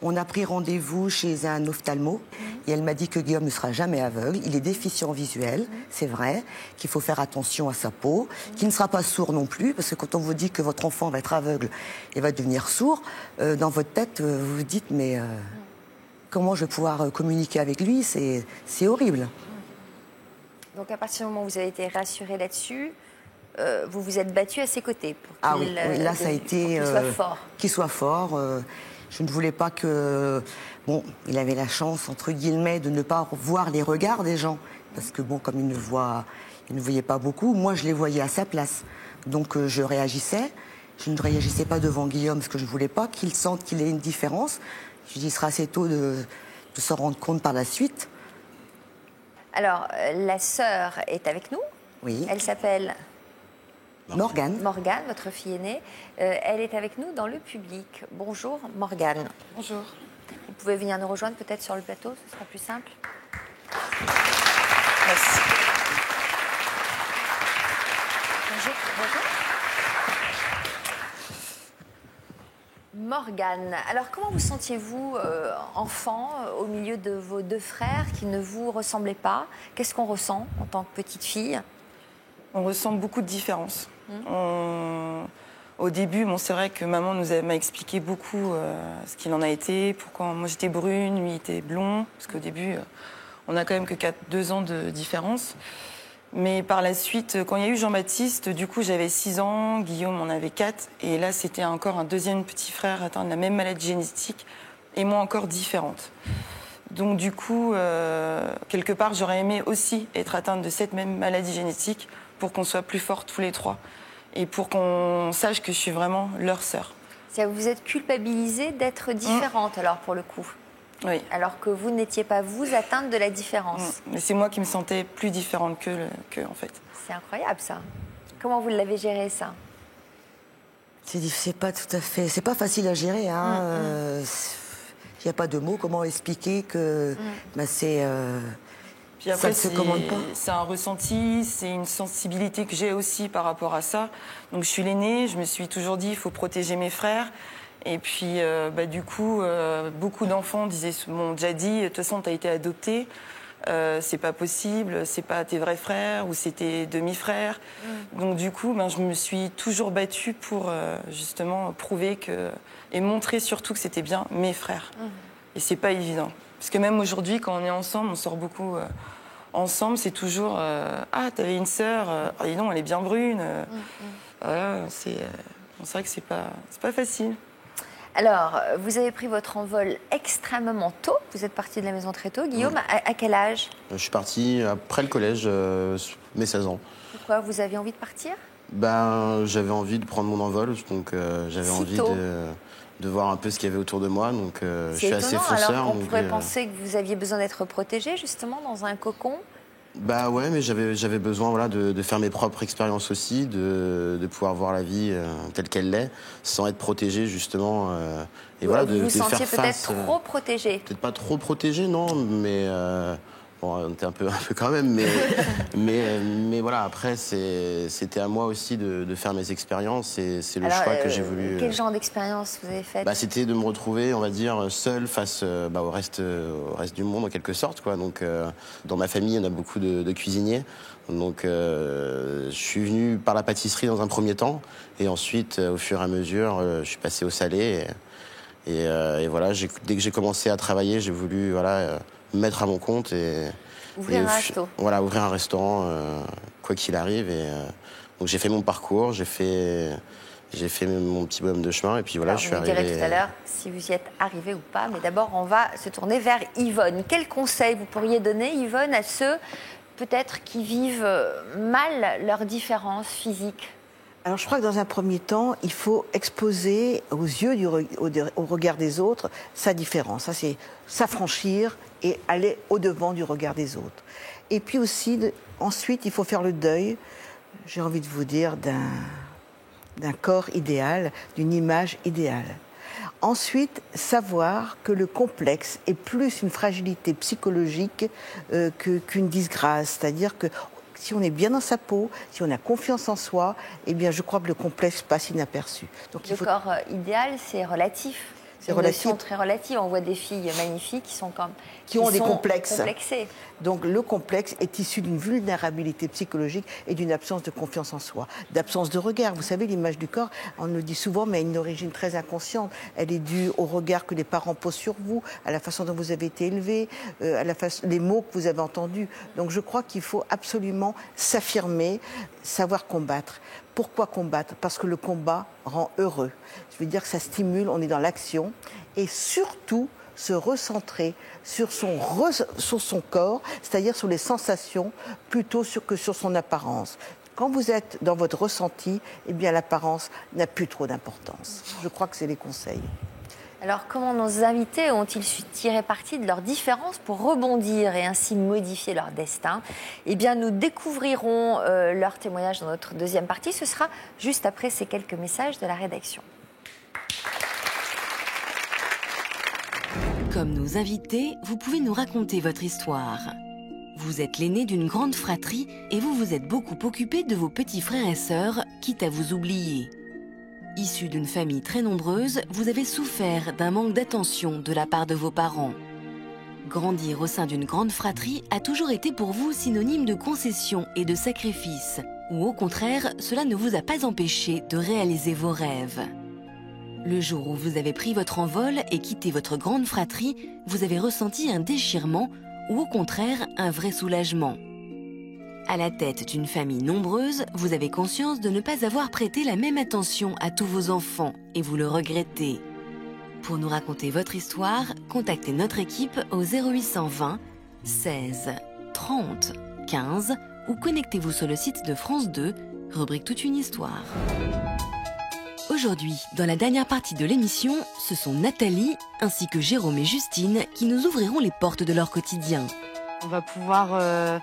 On a pris rendez-vous chez un ophtalmo et elle m'a dit que Guillaume ne sera jamais aveugle. Il est déficient visuel, c'est vrai, qu'il faut faire attention à sa peau, qu'il ne sera pas sourd non plus, parce que quand on vous dit que votre enfant va être aveugle et va devenir sourd, dans votre tête, vous vous dites, mais comment je vais pouvoir communiquer avec lui? C'est horrible. Donc à partir du moment où vous avez été rassurée là-dessus, vous vous êtes battu à ses côtés pour qu'il là, ça a été soit fort. Qu'il soit fort. Je ne voulais pas que... Bon, il avait la chance, entre guillemets, de ne pas voir les regards des gens. Parce que, bon, comme il ne voyait pas beaucoup, moi, je les voyais à sa place. Donc, je réagissais. Je ne réagissais pas devant Guillaume, parce que je ne voulais pas qu'il sente qu'il ait une différence. Je dis, il sera assez tôt de s'en rendre compte par la suite. Alors, la sœur est avec nous. Oui. Elle s'appelle... Morgane. Morgane, votre fille aînée. Elle est avec nous dans le public. Bonjour, Morgane. Bonjour. Vous pouvez venir nous rejoindre peut-être sur le plateau, ce sera plus simple. Merci. Bonjour. Morgane, alors comment vous sentiez-vous enfant au milieu de vos 2 frères qui ne vous ressemblaient pas? Qu'est-ce qu'on ressent en tant que petite fille? On ressent beaucoup de différences. Au début, c'est vrai que maman m'a expliqué beaucoup ce qu'il en a été, pourquoi moi j'étais brune, lui était blond, parce qu'au début, on n'a quand même que 2 ans de différence. Mais par la suite, quand il y a eu Jean-Baptiste, du coup, j'avais 6 ans, Guillaume en avait 4. Et là, c'était encore un deuxième petit frère atteint de la même maladie génétique, et moi encore différente. Donc du coup, quelque part, j'aurais aimé aussi être atteinte de cette même maladie génétique pour qu'on soit plus forts tous les 3. Et pour qu'on sache que je suis vraiment leur sœur. Vous êtes culpabilisée d'être différente, alors, pour le coup. Oui. Alors que vous n'étiez pas, vous, atteinte de la différence. Mais c'est moi qui me sentais plus différente qu'eux, en fait. C'est incroyable, ça. Comment vous l'avez géré, ça? C'est pas tout à fait... C'est pas facile à gérer, hein. Il n'y a pas de mots. Comment expliquer que c'est... Puis après, ça ne se commande pas. C'est un ressenti, c'est une sensibilité que j'ai aussi par rapport à ça. Donc je suis l'aînée, je me suis toujours dit il faut protéger mes frères. Et puis du coup, beaucoup d'enfants m'ont déjà dit de toute façon tu as été adoptée, c'est pas possible, c'est pas tes vrais frères ou c'est tes demi-frères. Donc du coup, je me suis toujours battue pour justement prouver et montrer surtout que c'était bien mes frères. Et c'est pas évident. Parce que même aujourd'hui, quand on est ensemble, on sort beaucoup ensemble, c'est toujours ah, t'avais une sœur, dis donc, elle est bien brune. Voilà, c'est vrai que c'est pas facile. Alors, vous avez pris votre envol extrêmement tôt. Vous êtes parti de la maison très tôt. Guillaume, à quel âge? Je suis parti après le collège, mes 16 ans. Pourquoi? Vous aviez envie de partir? J'avais envie de prendre mon envol, donc j'avais envie de voir un peu ce qu'il y avait autour de moi, donc je suis assez fonceur. Alors on pourrait penser que vous aviez besoin d'être protégé, justement, dans un cocon. Ouais, mais j'avais besoin de faire mes propres expériences aussi, de pouvoir voir la vie telle qu'elle l'est, sans être protégé, justement. Et voilà, vous vous sentiez faire face, peut-être trop protégé? Peut-être pas trop protégé, non, mais... Bon, on était un peu quand même, mais voilà, après, c'était à moi aussi de faire mes expériences et c'est le choix que j'ai voulu... Quel genre d'expérience vous avez faite? C'était de me retrouver, on va dire, seul face au reste du monde, en quelque sorte, quoi. Donc, dans ma famille, on a beaucoup de cuisiniers. Donc, je suis venu par la pâtisserie dans un premier temps et ensuite, au fur et à mesure, je suis passé au salé et voilà, dès que j'ai commencé à travailler, j'ai voulu... mettre à mon compte et ouvrir un resto. Voilà, ouvrir un restaurant, quoi qu'il arrive. Donc j'ai fait mon parcours, j'ai fait mon petit bonhomme de chemin et puis voilà, je suis arrivé. Vous direz tout à l'heure si vous y êtes arrivé ou pas, mais d'abord on va se tourner vers Yvonne. Quel conseil vous pourriez donner, Yvonne, à ceux peut-être qui vivent mal leurs différences physiques? Alors je crois que dans un premier temps, il faut exposer aux yeux, au regard des autres, sa différence. Ça, c'est s'affranchir et aller au-devant du regard des autres. Et puis aussi, ensuite, il faut faire le deuil, j'ai envie de vous dire, d'un corps idéal, d'une image idéale. Ensuite, savoir que le complexe est plus une fragilité psychologique qu'une disgrâce. C'est-à-dire que si on est bien dans sa peau, si on a confiance en soi, eh bien, je crois que le complexe passe inaperçu. Donc, corps idéal, c'est relatif. C'est une notion très relative. On voit des filles magnifiques qui ont des complexes. Complexées. Donc le complexe est issu d'une vulnérabilité psychologique et d'une absence de confiance en soi, d'absence de regard. Vous savez, l'image du corps, on le dit souvent, mais a une origine très inconsciente. Elle est due au regard que les parents posent sur vous, à la façon dont vous avez été élevé, les mots que vous avez entendus. Donc je crois qu'il faut absolument s'affirmer, savoir combattre. Pourquoi combattre? Parce que le combat rend heureux. Je veux dire que ça stimule, on est dans l'action. Et surtout, se recentrer sur son corps, c'est-à-dire sur les sensations, plutôt que sur son apparence. Quand vous êtes dans votre ressenti, eh bien l'apparence n'a plus trop d'importance. Je crois que c'est les conseils. Alors, comment nos invités ont-ils su tirer parti de leurs différences pour rebondir et ainsi modifier leur destin? Eh bien, nous découvrirons leur témoignage dans notre deuxième partie. Ce sera juste après ces quelques messages de la rédaction. Comme nos invités, vous pouvez nous raconter votre histoire. Vous êtes l'aîné d'une grande fratrie et vous vous êtes beaucoup occupé de vos petits frères et sœurs, quitte à vous oublier. Issu d'une famille très nombreuse, vous avez souffert d'un manque d'attention de la part de vos parents. Grandir au sein d'une grande fratrie a toujours été pour vous synonyme de concession et de sacrifice, ou au contraire, cela ne vous a pas empêché de réaliser vos rêves. Le jour où vous avez pris votre envol et quitté votre grande fratrie, vous avez ressenti un déchirement ou au contraire un vrai soulagement. À la tête d'une famille nombreuse, vous avez conscience de ne pas avoir prêté la même attention à tous vos enfants et vous le regrettez. Pour nous raconter votre histoire, contactez notre équipe au 0820 16 30 15 ou connectez-vous sur le site de France 2, rubrique Toute une histoire. Aujourd'hui, dans la dernière partie de l'émission, ce sont Nathalie ainsi que Jérôme et Justine qui nous ouvriront les portes de leur quotidien. On va pouvoir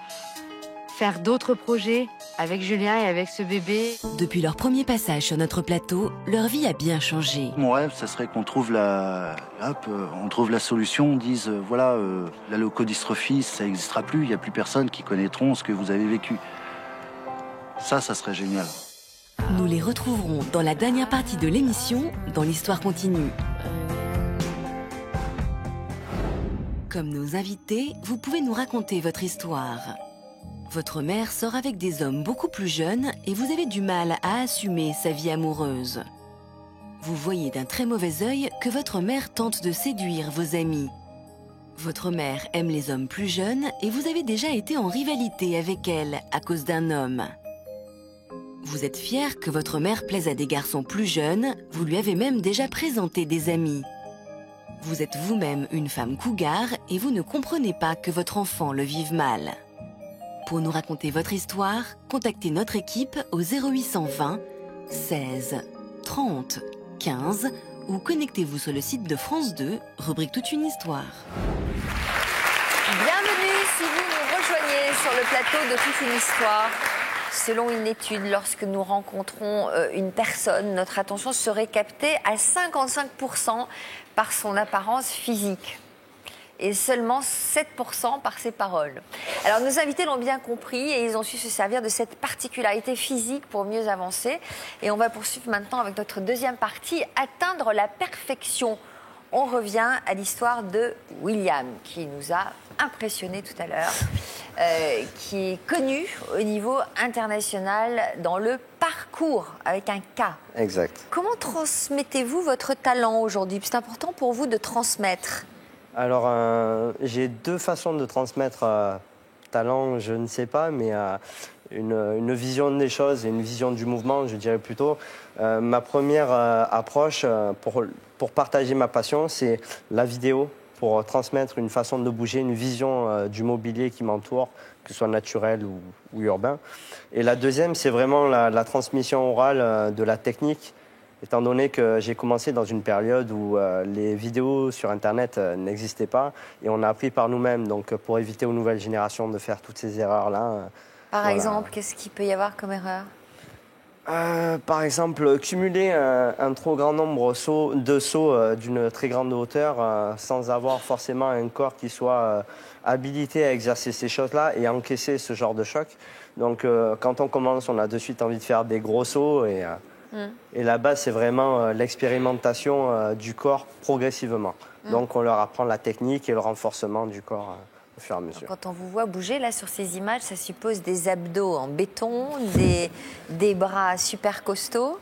faire d'autres projets avec Julien et avec ce bébé. Depuis leur premier passage sur notre plateau, leur vie a bien changé. Mon rêve, ça serait qu'on trouve la solution, on dise voilà, la leucodystrophie, ça n'existera plus, il n'y a plus personne qui connaîtront ce que vous avez vécu. Ça serait génial. Nous les retrouverons dans la dernière partie de l'émission, dans l'Histoire continue. Comme nos invités, vous pouvez nous raconter votre histoire. Votre mère sort avec des hommes beaucoup plus jeunes et vous avez du mal à assumer sa vie amoureuse. Vous voyez d'un très mauvais œil que votre mère tente de séduire vos amis. Votre mère aime les hommes plus jeunes et vous avez déjà été en rivalité avec elle à cause d'un homme. Vous êtes fier que votre mère plaise à des garçons plus jeunes, vous lui avez même déjà présenté des amis. Vous êtes vous-même une femme cougar et vous ne comprenez pas que votre enfant le vive mal. Pour nous raconter votre histoire, contactez notre équipe au 0820 16 30 15 ou connectez-vous sur le site de France 2, rubrique Toute une histoire. Bienvenue si vous nous rejoignez sur le plateau de Toute une histoire. Selon une étude, lorsque nous rencontrons une personne, notre attention serait captée à 55% par son apparence physique et seulement 7% par ses paroles. Alors nos invités l'ont bien compris et ils ont su se servir de cette particularité physique pour mieux avancer. Et on va poursuivre maintenant avec notre deuxième partie, atteindre la perfection. On revient à l'histoire de William, qui nous a impressionnés tout à l'heure, qui est connu au niveau international dans le parcours, avec un K. Exact. Comment transmettez-vous votre talent aujourd'hui? C'est important pour vous de transmettre. Alors, j'ai deux façons de transmettre talent, je ne sais pas, mais une vision des choses et une vision du mouvement, je dirais plutôt. Ma première approche pour partager ma passion, c'est la vidéo, pour transmettre une façon de bouger, une vision du mobilier qui m'entoure, que ce soit naturel ou urbain. Et la deuxième, c'est vraiment la transmission orale de la technique, étant donné que j'ai commencé dans une période où les vidéos sur Internet n'existaient pas et on a appris par nous-mêmes. Donc, pour éviter aux nouvelles générations de faire toutes ces erreurs-là. Par exemple, qu'est-ce qu'il peut y avoir comme erreur? Par exemple, cumuler un trop grand nombre de sauts d'une très grande hauteur sans avoir forcément un corps qui soit habilité à exercer ces choses-là et encaisser ce genre de choc. Donc, quand on commence, on a de suite envie de faire des gros sauts et la base, c'est vraiment l'expérimentation du corps progressivement. Donc, on leur apprend la technique et le renforcement du corps au fur et à mesure. Quand on vous voit bouger là sur ces images, ça suppose des abdos en béton, des bras super costauds.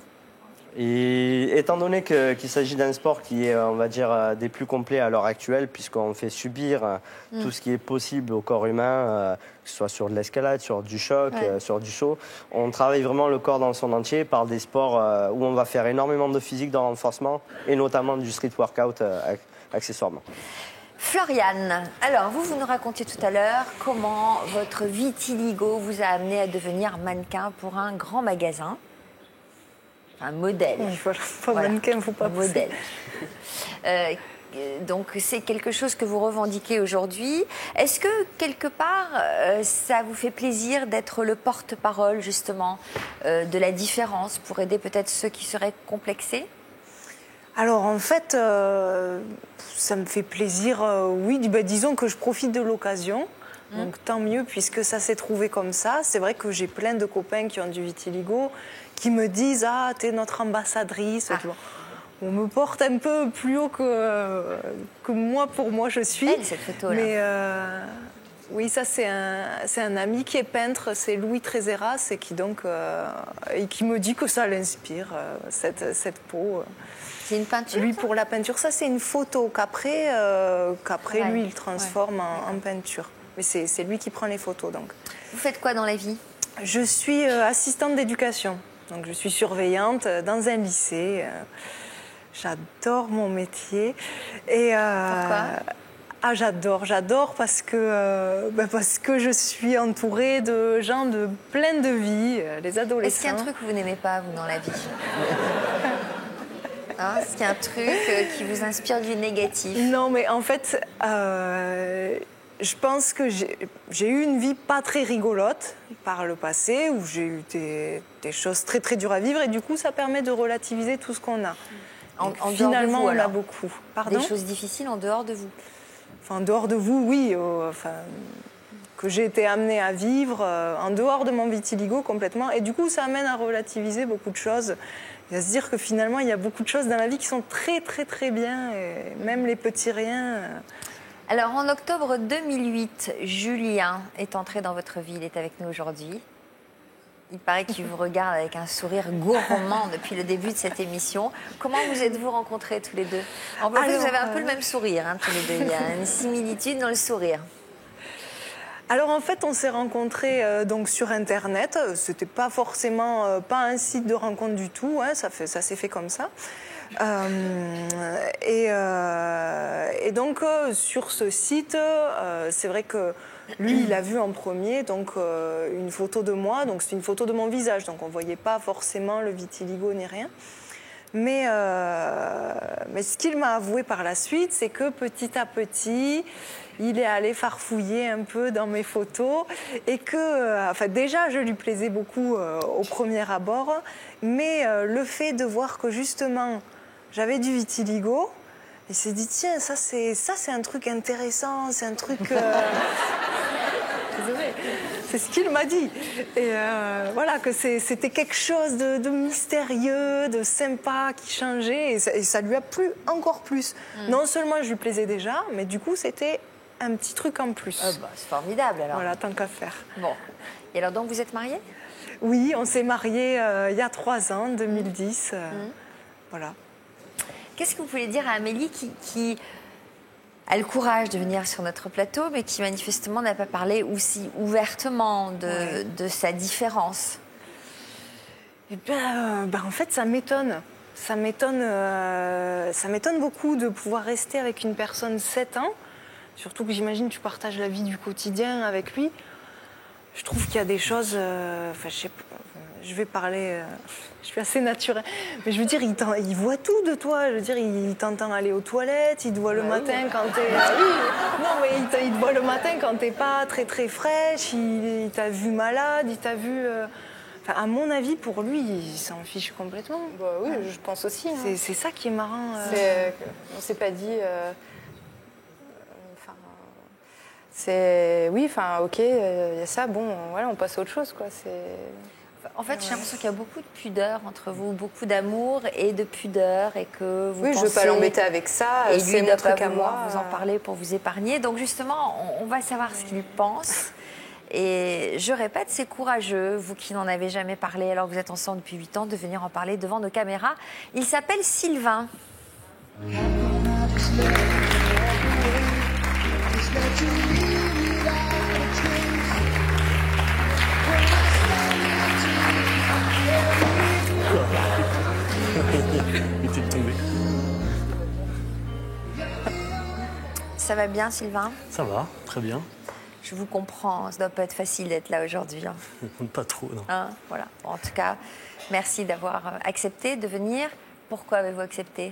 Et étant donné qu'il s'agit d'un sport qui est, on va dire, des plus complets à l'heure actuelle, puisqu'on fait subir tout ce qui est possible au corps humain, que ce soit sur de l'escalade, sur du choc, sur du saut, on travaille vraiment le corps dans son entier par des sports où on va faire énormément de physique, de renforcement, et notamment du street workout accessoirement. Floriane, alors vous nous racontiez tout à l'heure comment votre vitiligo vous a amené à devenir mannequin pour un grand magasin. Un modèle. Oui, voilà. Mannequin, il ne faut pas modèle. Donc c'est quelque chose que vous revendiquez aujourd'hui. Est-ce que quelque part ça vous fait plaisir d'être le porte-parole justement de la différence pour aider peut-être ceux qui seraient complexés? Alors en fait, ça me fait plaisir, oui, disons que je profite de l'occasion. Donc tant mieux puisque ça s'est trouvé comme ça. C'est vrai que j'ai plein de copains qui ont du vitiligo qui me disent « Ah, t'es notre ambassadrice tu vois. On me porte un peu plus haut que moi, pour moi, je suis. Belle, cette photo-là. Mais oui, ça c'est un ami qui est peintre, c'est Louis Trézeras, et qui donc et qui me dit que ça l'inspire, cette peau. C'est une peinture? Lui, pour la peinture, ça c'est une photo qu'après lui, il transforme en peinture. Mais c'est lui qui prend les photos, donc. Vous faites quoi dans la vie? Je suis assistante d'éducation. Donc je suis surveillante dans un lycée. J'adore mon métier. Et, Pourquoi? Ah, j'adore parce que je suis entourée de gens de plein de vies, les adolescents. Est-ce qu'il y a un truc que vous n'aimez pas, vous, dans la vie? Hein, est-ce qu'il y a un truc qui vous inspire du négatif? Non, mais en fait, je pense que j'ai eu une vie pas très rigolote par le passé, où j'ai eu des choses très très dures à vivre, et du coup, ça permet de relativiser tout ce qu'on a. Finalement, on a beaucoup. Pardon? Des choses difficiles en dehors de vous? Enfin, en dehors de vous, oui. Que j'ai été amenée à vivre en dehors de mon vitiligo complètement. Et du coup, ça amène à relativiser beaucoup de choses. Et à se dire que finalement, il y a beaucoup de choses dans la vie qui sont très, très, très bien. Et même les petits riens. Alors, en octobre 2008, Julien est entré dans votre vie. Il est avec nous aujourd'hui. Il paraît qu'il vous regarde avec un sourire gourmand depuis le début de cette émission. Comment vous êtes-vous rencontrés tous les deux? En fait, vous avez un peu le même sourire, hein, tous les deux. Il y a une similitude dans le sourire. Alors en fait, on s'est rencontrés donc sur Internet. C'était pas forcément pas un site de rencontre du tout. Hein, ça s'est fait comme ça. Et donc sur ce site, c'est vrai que lui, il a vu en premier donc une photo de moi. Donc c'est une photo de mon visage. Donc on voyait pas forcément le vitiligo ni rien. Mais ce qu'il m'a avoué par la suite, c'est que petit à petit, il est allé farfouiller un peu dans mes photos et que, déjà, je lui plaisais beaucoup au premier abord, mais le fait de voir que justement, j'avais du vitiligo, il s'est dit, tiens, ça c'est un truc intéressant, c'est un truc... Désolée. C'est ce qu'il m'a dit. Et voilà, que c'était quelque chose de mystérieux, de sympa, qui changeait. Et ça lui a plu encore plus. Non seulement je lui plaisais déjà, mais du coup, c'était un petit truc en plus. C'est formidable, alors. Voilà, tant qu'à faire. Bon. Et alors, donc, vous êtes mariés? Oui, on s'est mariés il y a 3 ans, 2010. Voilà. Qu'est-ce que vous pouvez dire à Amélie qui a le courage de venir sur notre plateau, mais qui manifestement n'a pas parlé aussi ouvertement de sa différence? Eh bien, en fait, ça m'étonne. Ça m'étonne beaucoup de pouvoir rester avec une personne 7 ans. Surtout que j'imagine que tu partages la vie du quotidien avec lui. Je trouve qu'il y a des choses... je sais pas, je vais parler... je suis assez naturelle. Mais je veux dire, il voit tout de toi. Je veux dire, il t'entend aller aux toilettes, il te voit le matin quand t'es... Non, mais il te voit le matin quand t'es pas très très fraîche, il t'a vu malade, il t'a vu... à mon avis, pour lui, il s'en fiche complètement. Bah oui, je pense aussi. Hein. C'est ça qui est marrant. On s'est pas dit... C'est... Oui, ok, il y a ça, bon, voilà, on passe à autre chose, quoi. En fait, j'ai l'impression qu'il y a beaucoup de pudeur entre vous, beaucoup d'amour et de pudeur, et que vous pensez... je veux pas l'embêter avec ça, et c'est lui mon ne pas truc à vouloir moi. vous en parler pour vous épargner. Donc justement, on va savoir ce qu'il pense. Et je répète, c'est courageux, vous qui n'en avez jamais parlé alors que vous êtes ensemble depuis 8 ans, de venir en parler devant nos caméras. Il s'appelle Sylvain. Ça va bien, Sylvain? Ça va, très bien. Je vous comprends, ça doit pas être facile d'être là aujourd'hui. Hein. Pas trop, non. Hein, voilà. Bon, en tout cas, merci d'avoir accepté de venir. Pourquoi avez-vous accepté?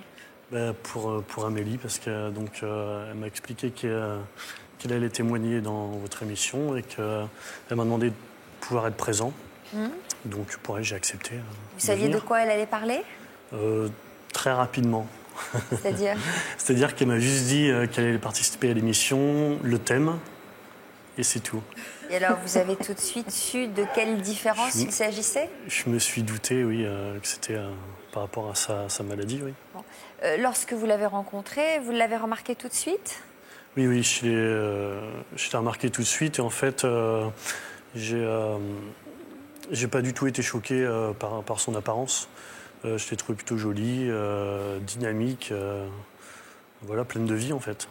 Pour Amélie, parce que donc elle m'a expliqué qu'elle allait témoigner dans votre émission et qu'elle m'a demandé de pouvoir être présent. Donc pour elle, j'ai accepté. Vous saviez de quoi elle allait parler? Très rapidement. C'est-à-dire? C'est-à-dire qu'elle m'a juste dit qu'elle allait participer à l'émission, le thème, et c'est tout. Et alors, vous avez tout de suite su de quelle différence il s'agissait? Je me suis douté, oui, que c'était par rapport à sa maladie, oui. Bon. Lorsque vous l'avez rencontré, vous l'avez remarqué tout de suite? Oui, je l'ai remarqué tout de suite. Et en fait, j'ai pas du tout été choqué par son apparence. Je l'ai trouvé plutôt jolie, dynamique, voilà, pleine de vie, en fait.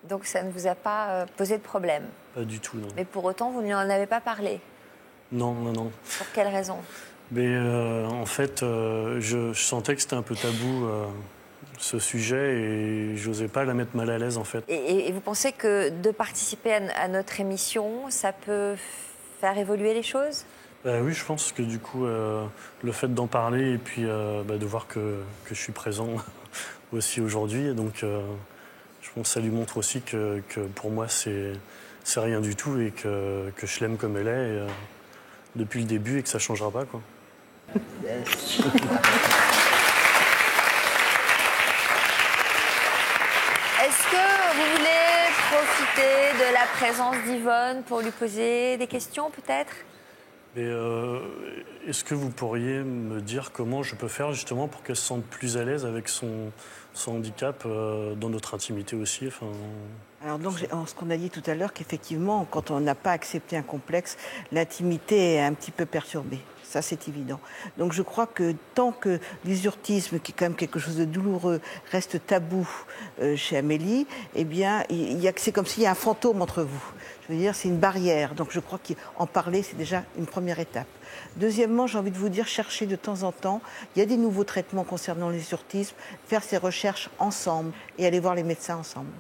Donc ça ne vous a pas posé de problème? Pas du tout, non. Mais pour autant, vous ne lui en avez pas parlé? Non, non, non. Pour quelle raison? Mais en fait, je sentais que c'était un peu tabou, ce sujet, et j'osais pas la mettre mal à l'aise, en fait. Et vous pensez que de participer à notre émission, ça peut faire évoluer les choses? Oui, je pense que du coup, le fait d'en parler et puis de voir que je suis présent aussi aujourd'hui, donc je pense que ça lui montre aussi que pour moi, c'est rien du tout et que je l'aime comme elle est depuis le début et que ça ne changera pas, quoi. Est-ce que vous voulez profiter de la présence d'Yvonne pour lui poser des questions, peut-être? Mais est-ce que vous pourriez me dire comment je peux faire justement pour qu'elle se sente plus à l'aise avec son handicap dans notre intimité aussi, enfin... Alors donc, ce qu'on a dit tout à l'heure, qu'effectivement, quand on n'a pas accepté un complexe, l'intimité est un petit peu perturbée. Ça, c'est évident. Donc je crois que tant que l'isurtisme, qui est quand même quelque chose de douloureux, reste tabou chez Amélie, eh bien, c'est comme s'il y a un fantôme entre vous. Je veux dire, c'est une barrière. Donc je crois qu'en parler, c'est déjà une première étape. Deuxièmement, j'ai envie de vous dire, cherchez de temps en temps. Il y a des nouveaux traitements concernant l'isurtisme, faire ces recherches ensemble et aller voir les médecins ensemble.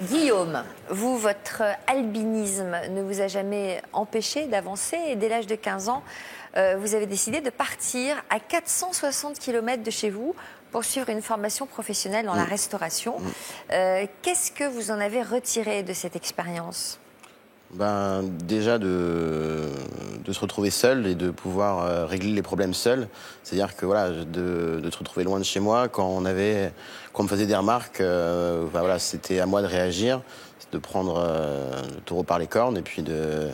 Guillaume, vous, votre albinisme ne vous a jamais empêché d'avancer et dès l'âge de 15 ans, vous avez décidé de partir à 460 km de chez vous pour suivre une formation professionnelle dans la restauration. Qu'est-ce que vous en avez retiré de cette expérience ? Déjà de se retrouver seul et de pouvoir régler les problèmes seul. C'est-à-dire que voilà, de se retrouver loin de chez moi quand on me faisait des remarques, c'était à moi de réagir, de prendre le taureau par les cornes et puis de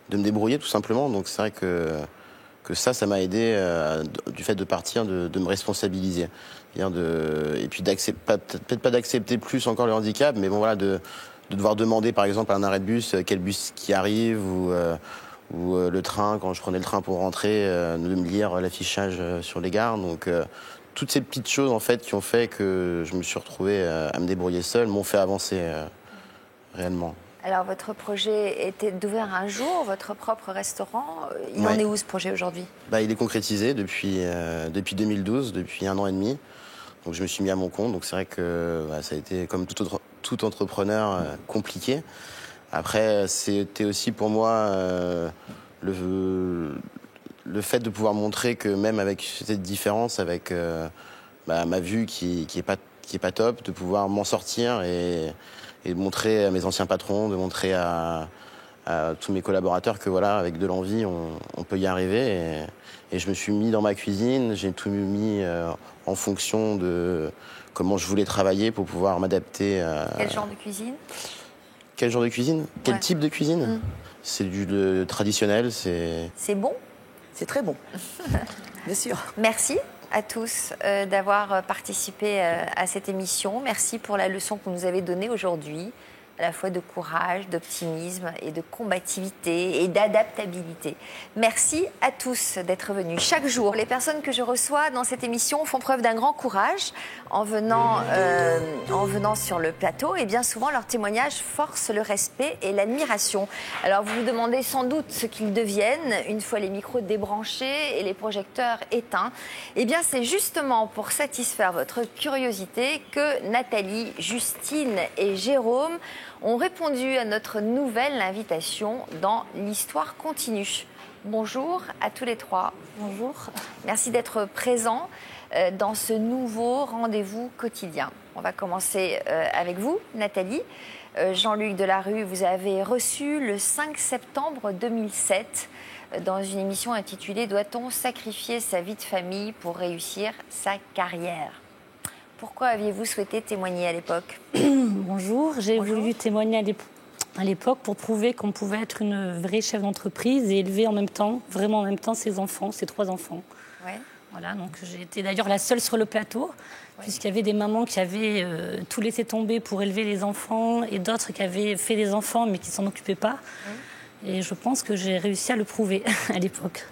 me débrouiller tout simplement. Donc c'est vrai que ça m'a aidé du fait de partir, de me responsabiliser. Et puis peut-être pas d'accepter plus encore le handicap, mais bon voilà, de devoir demander par exemple à un arrêt de bus quel bus qui arrive ou le train, quand je prenais le train pour rentrer, de me lire l'affichage sur les gares. Donc toutes ces petites choses en fait qui ont fait que je me suis retrouvé à me débrouiller seul m'ont fait avancer réellement. Alors votre projet était d'ouvrir un jour votre propre restaurant. Il en est où ce projet aujourd'hui ? Il est concrétisé depuis 2012, depuis 1 an et demi. Donc je me suis mis à mon compte. Donc c'est vrai que ça a été comme tout entrepreneur compliqué. Après, c'était aussi pour moi le fait de pouvoir montrer que même avec cette différence, avec ma vue qui est pas top, de pouvoir m'en sortir et de montrer à mes anciens patrons, de montrer à tous mes collaborateurs que voilà, avec de l'envie, on peut y arriver. Et je me suis mis dans ma cuisine, j'ai tout mis en fonction de comment je voulais travailler pour pouvoir m'adapter à... Quel genre de cuisine ? Quel genre de cuisine ? Quel type de cuisine ? C'est du traditionnel, c'est... C'est bon ? C'est très bon, bien sûr. Merci à tous d'avoir participé à cette émission. Merci pour la leçon que vous nous avez donnée aujourd'hui, à la fois de courage, d'optimisme et de combativité et d'adaptabilité. Merci à tous d'être venus. Chaque jour, les personnes que je reçois dans cette émission font preuve d'un grand courage en venant sur le plateau et bien souvent leurs témoignages forcent le respect et l'admiration. Alors vous vous demandez sans doute ce qu'ils deviennent une fois les micros débranchés et les projecteurs éteints. Eh bien c'est justement pour satisfaire votre curiosité que Nathalie, Justine et Jérôme ont répondu à notre nouvelle invitation dans l'Histoire continue. Bonjour à tous les trois. Bonjour. Merci d'être présents dans ce nouveau rendez-vous quotidien. On va commencer avec vous, Nathalie. Jean-Luc Delarue, vous avez reçu le 5 septembre 2007 dans une émission intitulée « Doit-on sacrifier sa vie de famille pour réussir sa carrière ?» Pourquoi aviez-vous souhaité témoigner à l'époque ? Bonjour, j'ai voulu témoigner à l'époque pour prouver qu'on pouvait être une vraie chef d'entreprise et élever en même temps, vraiment en même temps, ses enfants, ses 3 enfants. Ouais. Voilà, donc j'ai été d'ailleurs la seule sur le plateau, puisqu'il y avait des mamans qui avaient tout laissé tomber pour élever les enfants et d'autres qui avaient fait des enfants mais qui ne s'en occupaient pas. Et je pense que j'ai réussi à le prouver à l'époque.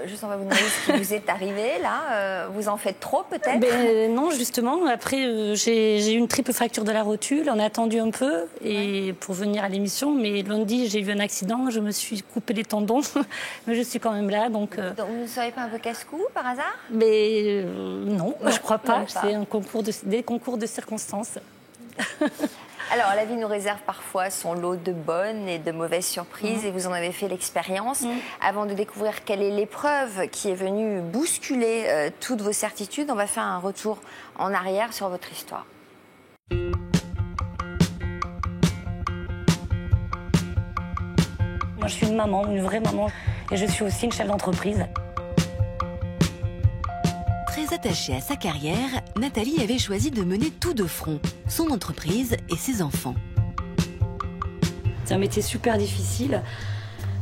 Juste, on va vous demander ce qui vous est arrivé, là. Vous en faites trop, peut-être? Non, justement. Après, j'ai eu une triple fracture de la rotule. On a attendu un peu pour venir à l'émission. Mais lundi, j'ai eu un accident. Je me suis coupé les tendons. Mais je suis quand même là. Donc vous ne seriez pas un peu casse-cou, par hasard? Non, je crois pas. Même pas. C'est des concours de circonstances. Alors, la vie nous réserve parfois son lot de bonnes et de mauvaises surprises, et vous en avez fait l'expérience. Avant de découvrir quelle est l'épreuve qui est venue bousculer toutes vos certitudes, on va faire un retour en arrière sur votre histoire. Moi, je suis une maman, une vraie maman, et je suis aussi une chef d'entreprise. Très attachée à sa carrière, Nathalie avait choisi de mener tout de front, son entreprise et ses enfants. C'est un métier super difficile.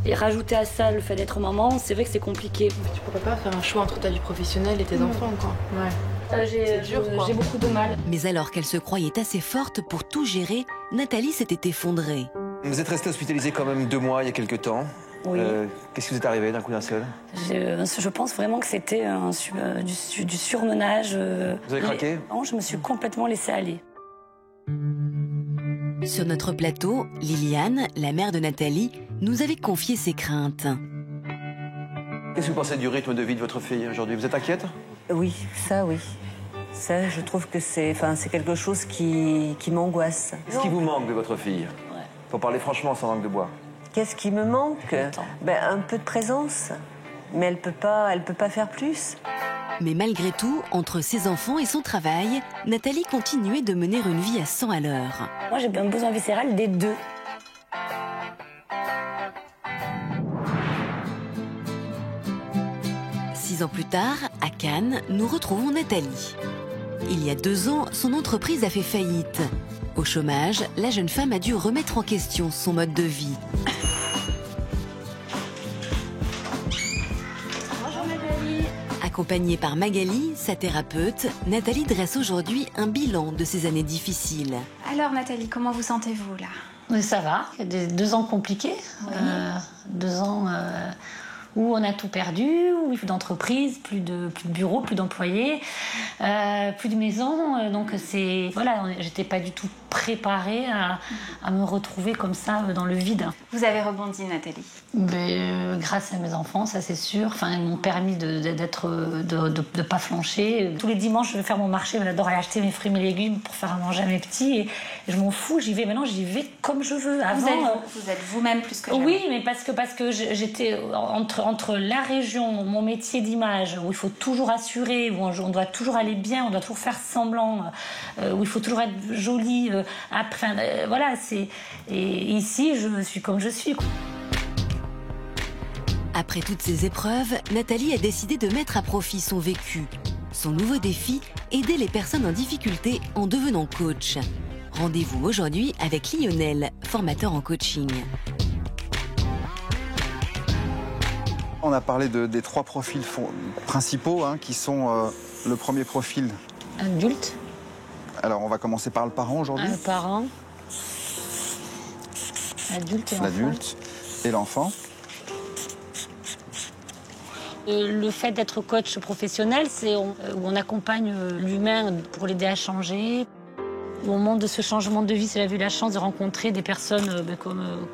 Et rajouter à ça le fait d'être maman, c'est vrai que c'est compliqué. Tu pourrais pas faire un choix entre ta vie professionnelle et tes enfants, quoi. Ouais. J'ai beaucoup de mal. Mais alors qu'elle se croyait assez forte pour tout gérer, Nathalie s'était effondrée. Vous êtes restée hospitalisée quand même 2 mois il y a quelques temps. Oui. Qu'est-ce qui vous est arrivé d'un coup d'un seul? Je pense vraiment que c'était du surmenage. Vous avez craqué? Non, je me suis complètement laissée aller. Sur notre plateau, Liliane, la mère de Nathalie, nous avait confié ses craintes. Qu'est-ce que vous pensez du rythme de vie de votre fille aujourd'hui? Vous êtes inquiète? Oui, ça oui. Ça, je trouve que c'est quelque chose qui m'angoisse. Qu'est-ce qui vous manque de votre fille? Faut parler franchement sans langue de bois. Qu'est-ce qui me manque? Un peu de présence. Mais elle peut pas faire plus. Mais malgré tout, entre ses enfants et son travail, Nathalie continuait de mener une vie à 100 à l'heure. Moi, j'ai un besoin viscéral des deux. Six ans plus tard, à Cannes, nous retrouvons Nathalie. Il y a 2 ans, son entreprise a fait faillite. Au chômage, la jeune femme a dû remettre en question son mode de vie. Bonjour Nathalie. Accompagnée par Magali, sa thérapeute, Nathalie dresse aujourd'hui un bilan de ces années difficiles. Alors Nathalie, comment vous sentez-vous là? Mais ça va, il y a 2 ans compliqués. 2 ans où on a tout perdu, où il n'y a plus d'entreprise, plus de bureau, plus d'employés, plus de maison. Donc j'étais pas du tout préparée à me retrouver comme ça dans le vide. Vous avez rebondi, Nathalie? Grâce à mes enfants, ça c'est sûr. Enfin, ils m'ont permis de pas flancher. Tous les dimanches, je vais faire mon marché. J'adore aller acheter mes fruits et mes légumes pour faire à manger à mes petits. Et je m'en fous, j'y vais. Maintenant, j'y vais comme je veux. Avant, vous êtes vous-même plus que jamais. Oui, mais parce que j'étais entre la région, mon métier d'image, où il faut toujours assurer, où on doit toujours aller bien, on doit toujours faire semblant, où il faut toujours être jolie. Et ici, je suis comme je suis. Après toutes ces épreuves, Nathalie a décidé de mettre à profit son vécu. Son nouveau défi, aider les personnes en difficulté en devenant coach. Rendez-vous aujourd'hui avec Lionel, formateur en coaching. On a parlé des 3 profils principaux, qui sont le premier profil. Adulte. Alors, on va commencer par le parent aujourd'hui. Le parent. Adulte et enfant. L'adulte et l'enfant. Le fait d'être coach professionnel, c'est où on accompagne l'humain pour l'aider à changer. Au moment de ce changement de vie, si j'avais eu la chance de rencontrer des personnes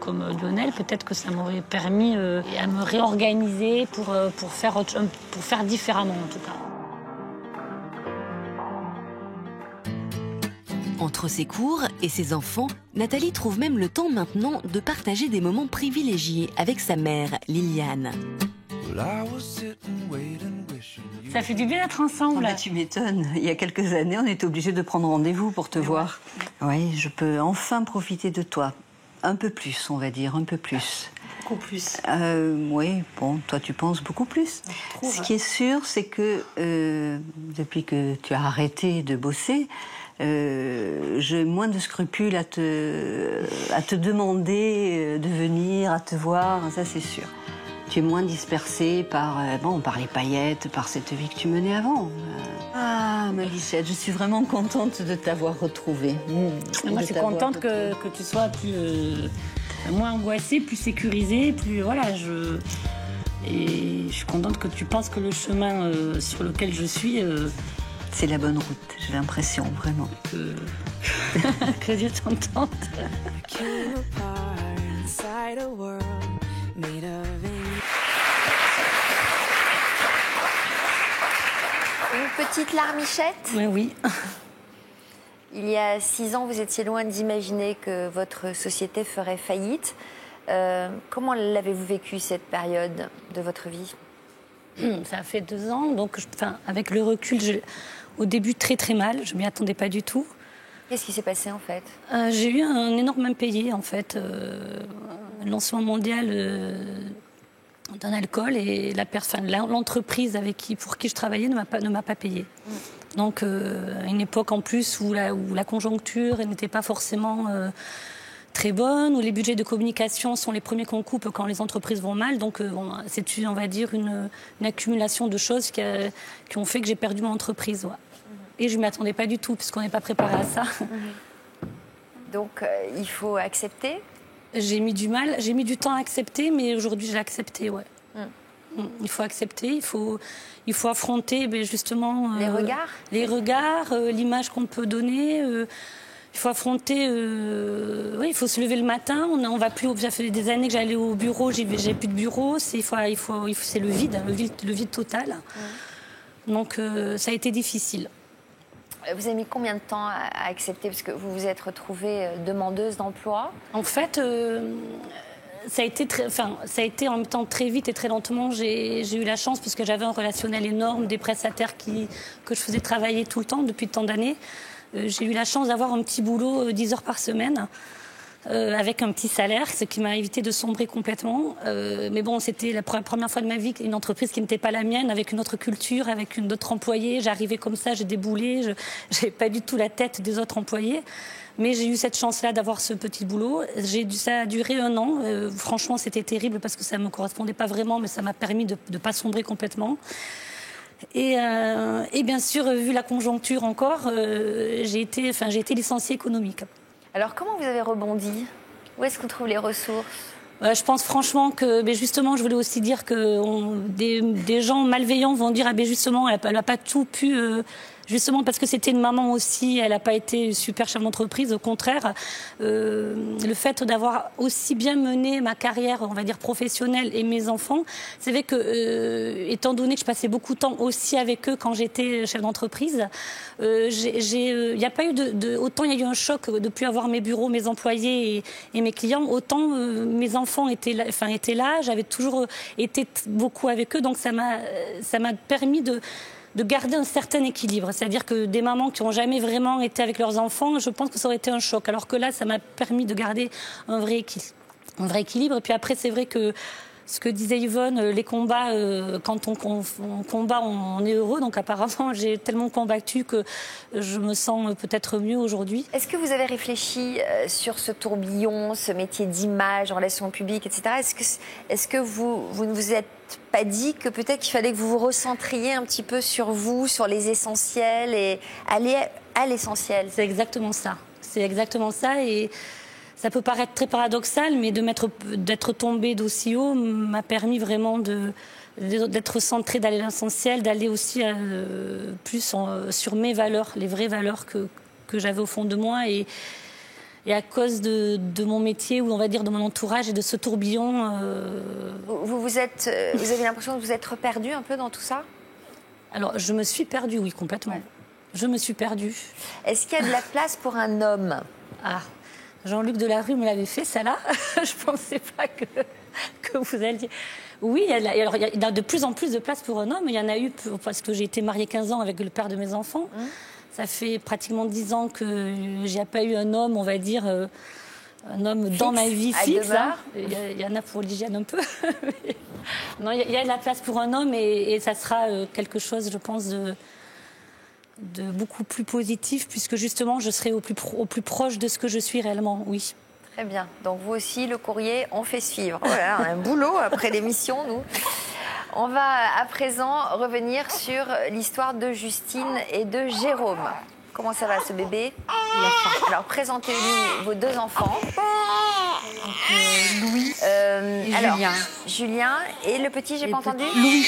comme Lionel, peut-être que ça m'aurait permis à me réorganiser pour faire différemment en tout cas. Entre ses cours et ses enfants, Nathalie trouve même le temps maintenant de partager des moments privilégiés avec sa mère, Liliane. Ça fait du bien d'être ensemble. Tu m'étonnes. Il y a quelques années, on était obligés de prendre rendez-vous pour te voir. Oui, je peux enfin profiter de toi. Un peu plus, on va dire, un peu plus. Beaucoup plus. Oui, bon, toi tu penses beaucoup plus. Ce qui est sûr, c'est que depuis que tu as arrêté de bosser, j'ai moins de scrupules à te demander de venir, à te voir, ça c'est sûr. Tu es moins dispersée par les paillettes, par cette vie que tu menais avant. Ah, ma Bichette, je suis vraiment contente de t'avoir retrouvée. Moi, je suis contente que tu sois moins angoissée, plus sécurisée, plus... Voilà, Et je suis contente que tu penses que le chemin sur lequel je suis... c'est la bonne route, j'ai l'impression, vraiment. Que Dieu t'entende. Une petite larmichette? Oui. Il y a 6 ans, vous étiez loin d'imaginer que votre société ferait faillite. Comment l'avez-vous vécu, cette période de votre vie? Ça fait 2 ans, donc avec le recul, au début très très mal, je ne m'y attendais pas du tout. Qu'est-ce qui s'est passé en fait? J'ai eu un énorme impayé en fait, un lancement mondial d'un alcool et l'entreprise pour qui je travaillais ne m'a pas payé. Donc à une époque en plus où la conjoncture n'était pas forcément très bonne, où les budgets de communication sont les premiers qu'on coupe quand les entreprises vont mal. Donc c'est, on va dire, une accumulation de choses qui ont fait que j'ai perdu mon entreprise. Ouais. Et je ne m'y attendais pas du tout, puisqu'on n'est pas préparé à ça. Donc il faut accepter? J'ai mis du temps à accepter, mais aujourd'hui j'ai accepté, ouais. Il faut accepter, il faut affronter justement... Les regards, l'image qu'on peut donner... il faut affronter, il faut se lever le matin. On va plus. Ça fait des années que j'allais au c'est plus de bureau. C'est le vide total. Donc ça a été difficile. Vous avez mis combien de temps à accepter, parce que vous vous êtes retrouvée demandeuse d'emploi? En fait, ça a été en même temps très vite et très lentement. J'ai eu la chance, parce que j'avais un relationnel énorme, des prestataires que je faisais travailler tout le temps depuis tant d'années. J'ai eu la chance d'avoir un petit boulot 10 heures par semaine avec un petit salaire, ce qui m'a évité de sombrer complètement. Mais bon, c'était la première fois de ma vie une entreprise qui n'était pas la mienne, avec une autre culture, avec d'autres employés. J'arrivais comme ça, j'ai déboulé, je n'avais pas du tout la tête des autres employés. Mais j'ai eu cette chance-là d'avoir ce petit boulot. Ça a duré 1 an. Franchement, c'était terrible parce que ça ne me correspondait pas vraiment, mais ça m'a permis de ne pas sombrer complètement. Et bien sûr, vu la conjoncture encore, j'ai été licenciée économique. Alors comment vous avez rebondi? Où est-ce qu'on trouve les ressources? Je pense franchement que, justement, je voulais aussi dire que des gens malveillants vont dire, justement, elle n'a pas tout pu... Justement parce que c'était une maman aussi, elle n'a pas été super chef d'entreprise, au contraire. Le fait d'avoir aussi bien mené ma carrière, on va dire, professionnelle et mes enfants, c'est vrai que, étant donné que je passais beaucoup de temps aussi avec eux quand j'étais chef d'entreprise, il n'y a pas eu autant il y a eu un choc de ne plus avoir mes bureaux, mes employés et mes clients, autant mes enfants étaient là, j'avais toujours été beaucoup avec eux, donc ça m'a permis de garder un certain équilibre. C'est-à-dire que des mamans qui n'ont jamais vraiment été avec leurs enfants, je pense que ça aurait été un choc. Alors que là, ça m'a permis de garder un vrai équilibre. Et puis après, c'est vrai que ce que disait Yvonne, les combats, quand on combat, on est heureux. Donc apparemment, j'ai tellement combattu que je me sens peut-être mieux aujourd'hui. Est-ce que vous avez réfléchi sur ce tourbillon, ce métier d'image, relations publiques, etc. Est-ce que vous ne vous êtes pas dit que peut-être qu'il fallait que vous vous recentriez un petit peu sur vous, sur les essentiels et aller à l'essentiel? C'est exactement ça. C'est exactement ça. Et ça peut paraître très paradoxal, mais d'être tombée d'aussi haut m'a permis vraiment d'être centrée, d'aller à l'essentiel, d'aller aussi plus sur mes valeurs, les vraies valeurs que j'avais au fond de moi. Et à cause de mon métier, ou on va dire de mon entourage et de ce tourbillon... Vous avez l'impression de vous être perdue un peu dans tout ça? Alors, je me suis perdue, oui, complètement. Ouais. Je me suis perdue. Est-ce qu'il y a de la place pour un homme? Jean-Luc Delarue me l'avait fait, ça là. Je ne pensais pas que vous alliez... Oui, il y a de plus en plus de place pour un homme. Il y en a eu, parce que j'ai été mariée 15 ans avec le père de mes enfants. Ça fait pratiquement 10 ans que j'ai pas eu un homme, on va dire, un homme fixe, dans ma vie fixe. Il y en a pour l'hygiène un peu. Non, il y a de la place pour un homme et ça sera quelque chose, je pense, de beaucoup plus positif, puisque justement, je serai au plus proche de ce que je suis réellement, oui. Très bien. Donc vous aussi, le courrier, on fait suivre. Voilà, un boulot après l'émission, nous. On va à présent revenir sur l'histoire de Justine et de Jérôme. Comment ça va ce bébé? Alors présentez-nous vos deux enfants. Louis et alors, Julien. Julien et le petit, j'ai pas entendu? Louis.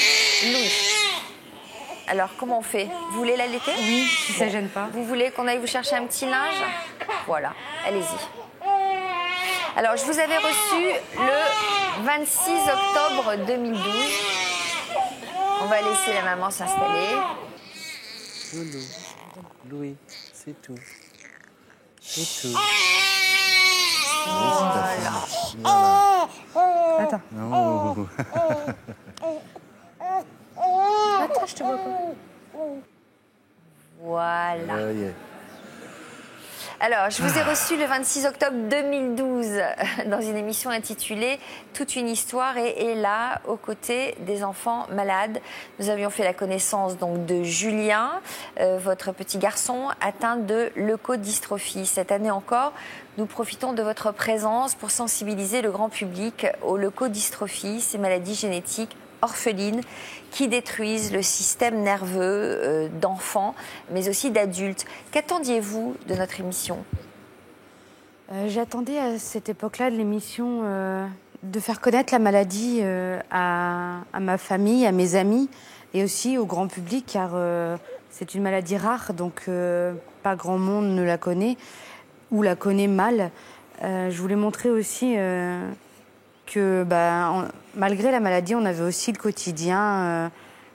Alors comment on fait? Vous voulez l'allaiter? Oui, si ça gêne pas. Vous voulez qu'on aille vous chercher un petit linge? Voilà, allez-y. Alors je vous avais reçu le 26 octobre 2012. On va laisser la maman s'installer. Louis, c'est tout. C'est tout. Voilà. Attends. Non. Attends, je te vois pas. Voilà. Alors, je vous ai reçu le 26 octobre 2012 dans une émission intitulée « Toute une histoire » et là, aux côtés des enfants malades. Nous avions fait la connaissance donc de Julien, votre petit garçon atteint de leucodystrophie. Cette année encore, nous profitons de votre présence pour sensibiliser le grand public aux leucodystrophies, ces maladies génétiques orphelines qui détruisent le système nerveux d'enfants, mais aussi d'adultes. Qu'attendiez-vous de notre émission? J'attendais à cette époque-là de l'émission de faire connaître la maladie à ma famille, à mes amis et aussi au grand public, car c'est une maladie rare, donc pas grand monde ne la connaît ou la connaît mal. Je voulais montrer aussi que malgré la maladie, on avait aussi le quotidien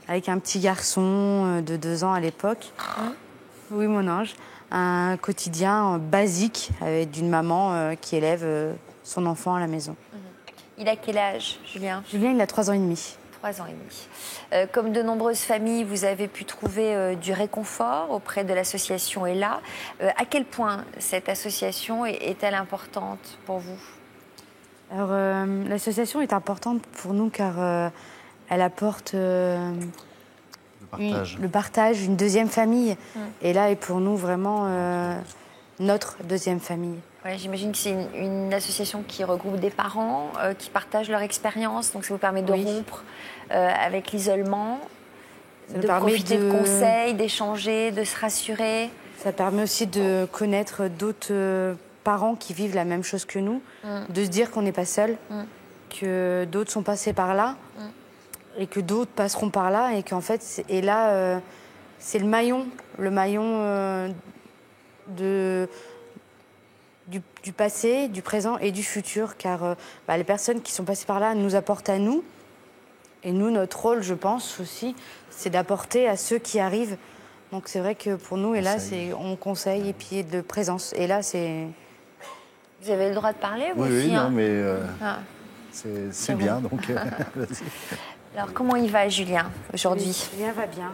avec un petit garçon de 2 ans à l'époque. Oui, mon ange. Un quotidien basique avec d'une maman qui élève son enfant à la maison. Il a quel âge, Julien? Julien, il a 3 ans et demi. 3 ans et demi. Comme de nombreuses familles, vous avez pu trouver du réconfort auprès de l'association ELA. À quel point cette association est-elle importante pour vous? Alors, l'association est importante pour nous car elle apporte le partage, une deuxième famille. Et là est pour nous vraiment notre deuxième famille. Ouais, j'imagine que c'est une association qui regroupe des parents qui partagent leur expérience, donc ça vous permet de rompre avec l'isolement, de profiter de conseils, d'échanger, de se rassurer. Ça permet aussi de connaître d'autres parents qui vivent la même chose que nous, de se dire qu'on n'est pas seul, que d'autres sont passés par là et que d'autres passeront par là et qu'en fait, c'est le maillon du passé, du présent et du futur, car les personnes qui sont passées par là nous apportent à nous. Et nous, notre rôle, je pense aussi, c'est d'apporter à ceux qui arrivent. Donc c'est vrai que pour nous, et là, on conseille et puis de présence. Et là, c'est... Vous avez le droit de parler, vous oui, aussi, non, hein. mais C'est bien, bon. donc vas-y. Alors, comment il va, Julien, aujourd'hui? Julien va bien.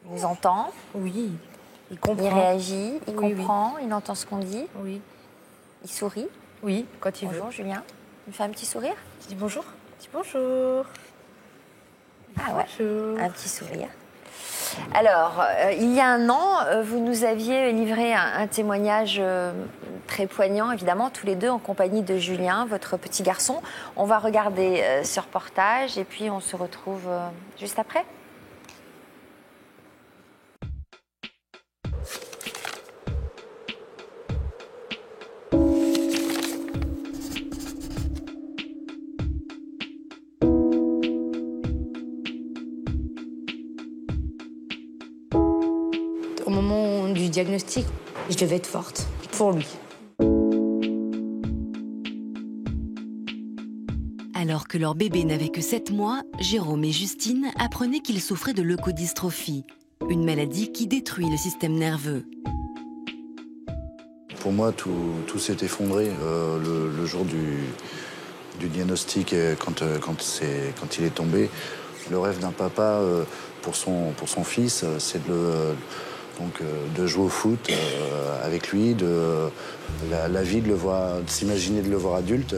Il nous entend? Oui. Il comprend. Il réagit, il comprend, oui. Il entend ce qu'on dit? Oui. Il sourit? Oui, quand il veut. Bonjour, Julien. Il me fait un petit sourire? Je dis bonjour. Je dis bonjour. Ah ouais, bonjour. Un petit sourire. Alors, il y a un an, vous nous aviez livré un témoignage très poignant, évidemment, tous les deux en compagnie de Julien, votre petit garçon. On va regarder ce reportage et puis on se retrouve juste après. Au moment du diagnostic, je devais être forte pour lui. Alors que leur bébé n'avait que 7 mois, Jérôme et Justine apprenaient qu'ils souffraient de leucodystrophie, une maladie qui détruit le système nerveux. Pour moi, tout s'est effondré le jour du diagnostic, quand il est tombé. Le rêve d'un papa pour son fils, c'est de jouer au foot avec lui, la vie de s'imaginer de le voir adulte.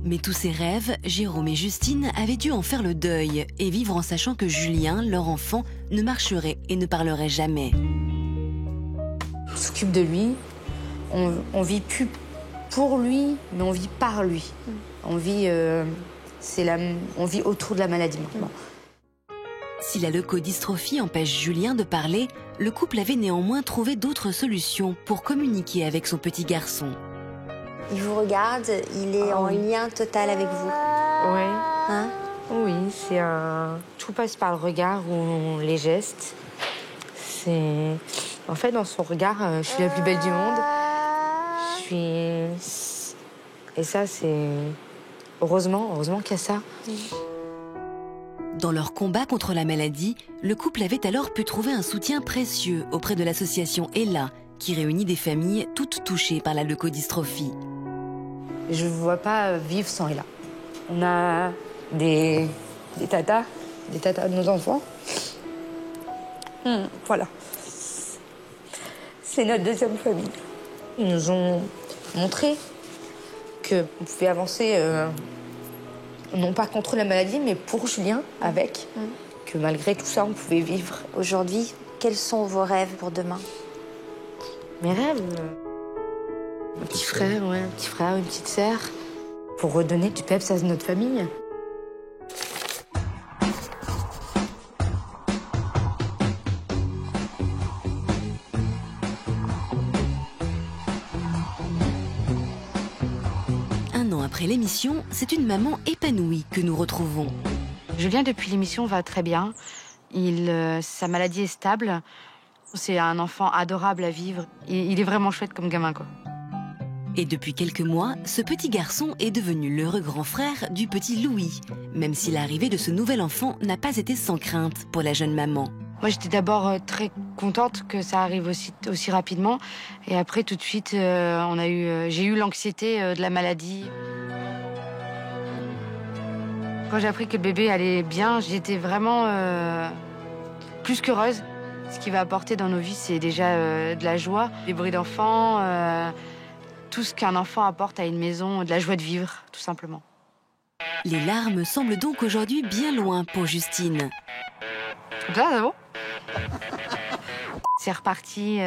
Mais tous ces rêves, Jérôme et Justine avaient dû en faire le deuil et vivre en sachant que Julien, leur enfant, ne marcherait et ne parlerait jamais. On s'occupe de lui, on vit plus pour lui, mais on vit par lui. On vit autour de la maladie maintenant. Si la leucodystrophie empêche Julien de parler, le couple avait néanmoins trouvé d'autres solutions pour communiquer avec son petit garçon. Il vous regarde, il est en lien total avec vous. Ouais. Hein? Oui, c'est un... Tout passe par le regard ou les gestes. C'est... En fait, dans son regard, je suis la plus belle du monde. Je suis... Et ça, c'est... Heureusement qu'il y a ça. Dans leur combat contre la maladie, le couple avait alors pu trouver un soutien précieux auprès de l'association Ella, qui réunit des familles toutes touchées par la leucodystrophie. Je ne vois pas vivre sans Ella. On a des tatas de nos enfants. Voilà. C'est notre deuxième famille. Ils nous ont montré qu'on pouvait avancer, non pas contre la maladie, mais pour Julien, avec. Que malgré tout ça, on pouvait vivre. Aujourd'hui, quels sont vos rêves pour demain? Mes rêves, un petit frère, une petite sœur, pour redonner du peps à notre famille. Un an après l'émission, c'est une maman épanouie que nous retrouvons. Julien, depuis l'émission, va très bien. Sa maladie est stable. C'est un enfant adorable à vivre. Il est vraiment chouette comme gamin, quoi. Et depuis quelques mois, ce petit garçon est devenu l'heureux grand frère du petit Louis, même si l'arrivée de ce nouvel enfant n'a pas été sans crainte pour la jeune maman. Moi, j'étais d'abord très contente que ça arrive aussi rapidement. Et après, tout de suite, j'ai eu l'anxiété de la maladie. Quand j'ai appris que le bébé allait bien, j'étais vraiment plus qu'heureuse. Ce qu'il va apporter dans nos vies, c'est déjà de la joie, des bruits d'enfants, tout ce qu'un enfant apporte à une maison, de la joie de vivre, tout simplement. Les larmes semblent donc aujourd'hui bien loin pour Justine. Ça, c'est bon. C'est reparti,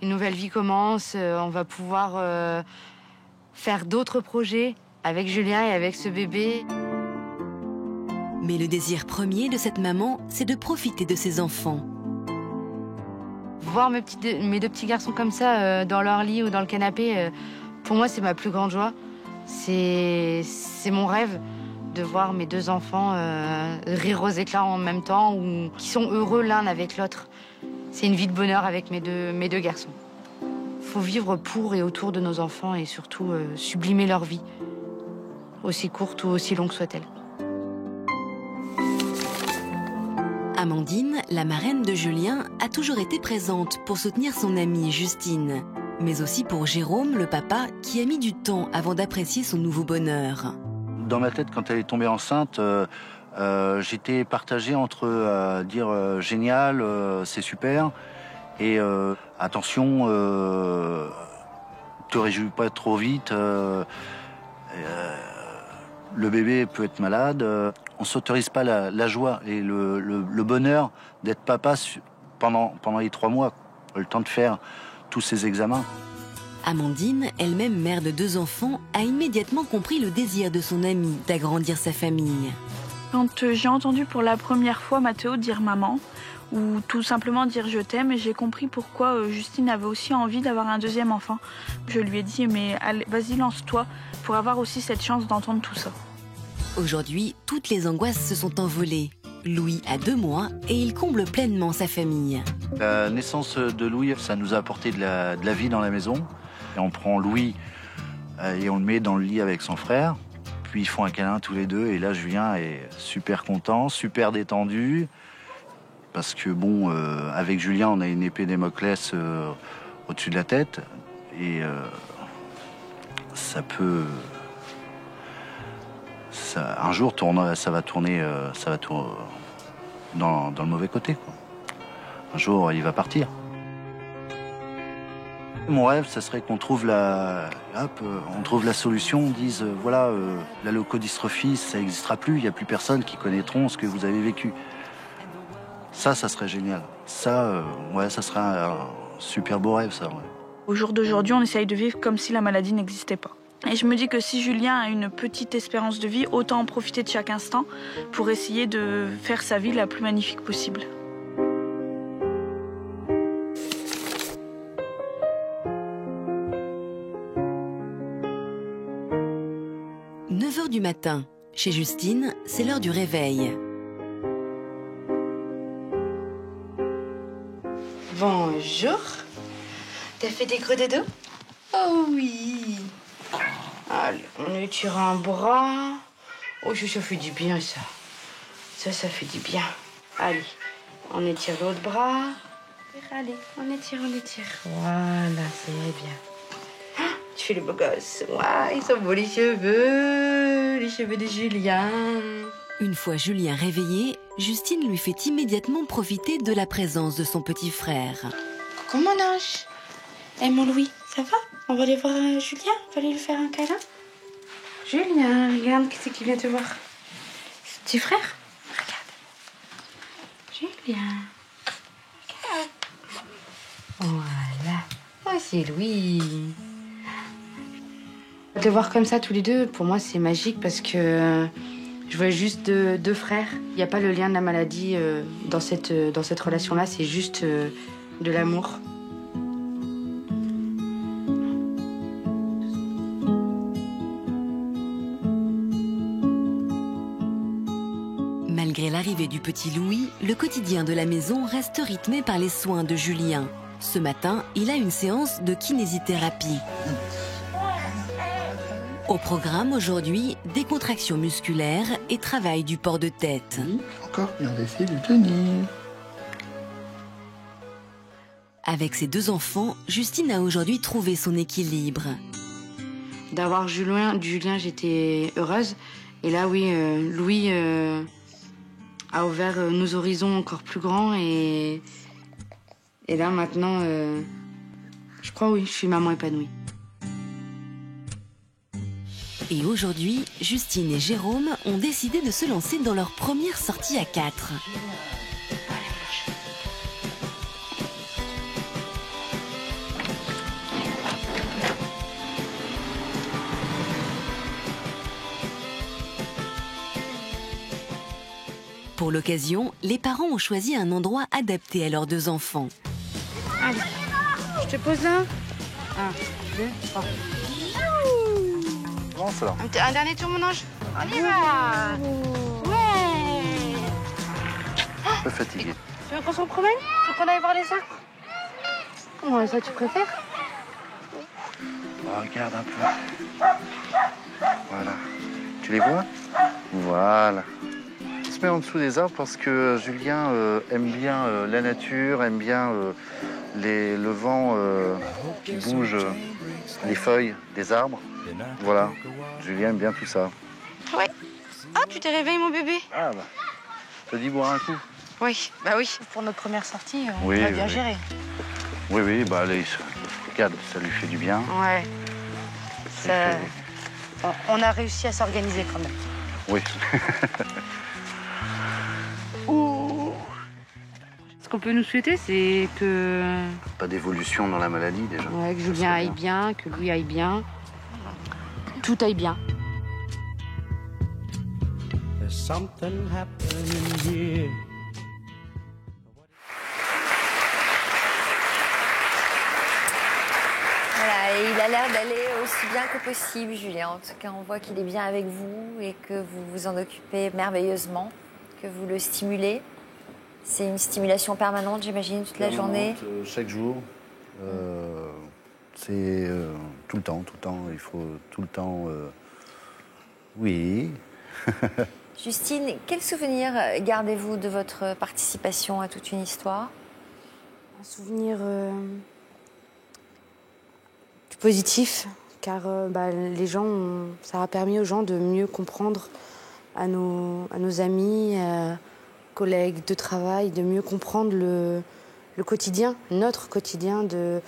une nouvelle vie commence, on va pouvoir faire d'autres projets avec Julien et avec ce bébé. Mais le désir premier de cette maman, c'est de profiter de ses enfants. Voir mes deux petits garçons comme ça, dans leur lit ou dans le canapé, pour moi, c'est ma plus grande joie. C'est mon rêve de voir mes deux enfants rire aux éclats en même temps ou qui sont heureux l'un avec l'autre. C'est une vie de bonheur avec mes deux garçons. Il faut vivre pour et autour de nos enfants et surtout sublimer leur vie, aussi courte ou aussi longue soit-elle. Amandine, la marraine de Julien, a toujours été présente pour soutenir son amie Justine, mais aussi pour Jérôme, le papa, qui a mis du temps avant d'apprécier son nouveau bonheur. Dans ma tête, quand elle est tombée enceinte, j'étais partagé entre dire génial, c'est super, et attention, te réjouis pas trop vite, le bébé peut être malade. On s'autorise pas la joie et le bonheur d'être papa pendant les 3 mois, le temps de faire tous ces examens. Amandine, elle-même mère de 2 enfants, a immédiatement compris le désir de son amie d'agrandir sa famille. Quand j'ai entendu pour la première fois Mathéo dire maman, ou tout simplement dire je t'aime, j'ai compris pourquoi Justine avait aussi envie d'avoir un deuxième enfant. Je lui ai dit mais allez, vas-y lance-toi pour avoir aussi cette chance d'entendre tout ça. Aujourd'hui, toutes les angoisses se sont envolées. Louis a 2 mois et il comble pleinement sa famille. La naissance de Louis, ça nous a apporté de la vie dans la maison. Et on prend Louis et on le met dans le lit avec son frère. Puis ils font un câlin tous les deux. Et là, Julien est super content, super détendu. Parce que bon, avec Julien, on a une épée Damoclès au-dessus de la tête. Et ça peut... un jour, ça va tourner dans le mauvais côté, quoi. Un jour, il va partir. Mon rêve, ça serait qu'on trouve la solution, on dise, voilà, la leucodystrophie, ça n'existera plus, il n'y a plus personne qui connaîtront ce que vous avez vécu. Ça serait génial. Ça serait un super beau rêve, ça. Ouais. Au jour d'aujourd'hui, on essaye de vivre comme si la maladie n'existait pas. Et je me dis que si Julien a une petite espérance de vie, autant en profiter de chaque instant pour essayer de faire sa vie la plus magnifique possible. « 9h du matin. Chez Justine, c'est l'heure du réveil. Bonjour. T'as fait des gros dodos? Oh oui. Allez, on étire un bras. Oh, ça fait du bien, ça. Ça fait du bien. Allez, on étire l'autre bras. Allez, on étire. Voilà, ça y est bien. Ah, tu fais le beau gosse. Ouais, ils sont beaux les cheveux de Julien. Une fois Julien réveillé, Justine lui fait immédiatement profiter de la présence de son petit frère. Coucou mon ange. Eh mon Louis, ça va? On va aller voir Julien, on va aller lui faire un câlin. Julien, regarde qui c'est qui vient te voir. C'est petit frère. Regarde. Julien. Regarde. Voilà. Oh, c'est Louis. De les voir comme ça tous les deux, pour moi c'est magique parce que je vois juste deux frères. Il n'y a pas le lien de la maladie dans cette relation-là, c'est juste de l'amour. Malgré l'arrivée du petit Louis, le quotidien de la maison reste rythmé par les soins de Julien. Ce matin, il a une séance de kinésithérapie. Au programme aujourd'hui, décontraction musculaire et travail du port de tête. Encore, on va essayer de tenir. Avec ses 2 enfants, Justine a aujourd'hui trouvé son équilibre. D'avoir Julien, j'étais heureuse. Et là, oui, Louis a ouvert nos horizons encore plus grands. Et là, maintenant, je crois, oui, je suis maman épanouie. Et aujourd'hui, Justine et Jérôme ont décidé de se lancer dans leur première sortie à 4. Pour l'occasion, les parents ont choisi un endroit adapté à leurs 2 enfants. Allez, je te pose là. 1, 2, 3. Un dernier tour, mon ange. On y va. Ouais. Un peu fatigué. Tu veux qu'on s'en promène? Tu veux qu'on aille voir les arbres? Ouais, ça, tu préfères? Regarde un peu. Voilà. Tu les vois? Voilà. On se met en dessous des arbres parce que Julien aime bien la nature, aime bien le vent qui bouge les feuilles des arbres. Voilà, Julien aime bien tout ça. Ouais. Ah, tu t'es réveillé, mon bébé? Ah bah, je te dis boire un coup. Oui, bah oui. Pour notre première sortie, on Oui, a bien oui. géré. Oui, bah allez, regarde, ça lui fait du bien. Ouais. Ça fait- On a réussi à s'organiser quand même. Oui. Ce qu'on peut nous souhaiter, c'est que, Pas d'évolution dans la maladie déjà. ouais, que Julien aille bien, que Louis aille bien, tout aille bien. There's something happening here. Voilà, et il a l'air d'aller aussi bien que possible, Julien. En tout cas, on voit qu'il est bien avec vous et que vous vous en occupez merveilleusement, que vous le stimulez. C'est une stimulation permanente, j'imagine, toute la journée. Chaque jour. C'est tout le temps. Il faut tout le temps. Oui. Justine, quel souvenir gardez-vous de votre participation à toute une histoire? Un souvenir positif, car les gens, ça a permis aux gens de mieux comprendre à nos amis, collègues de travail, de mieux comprendre le quotidien, notre quotidien, de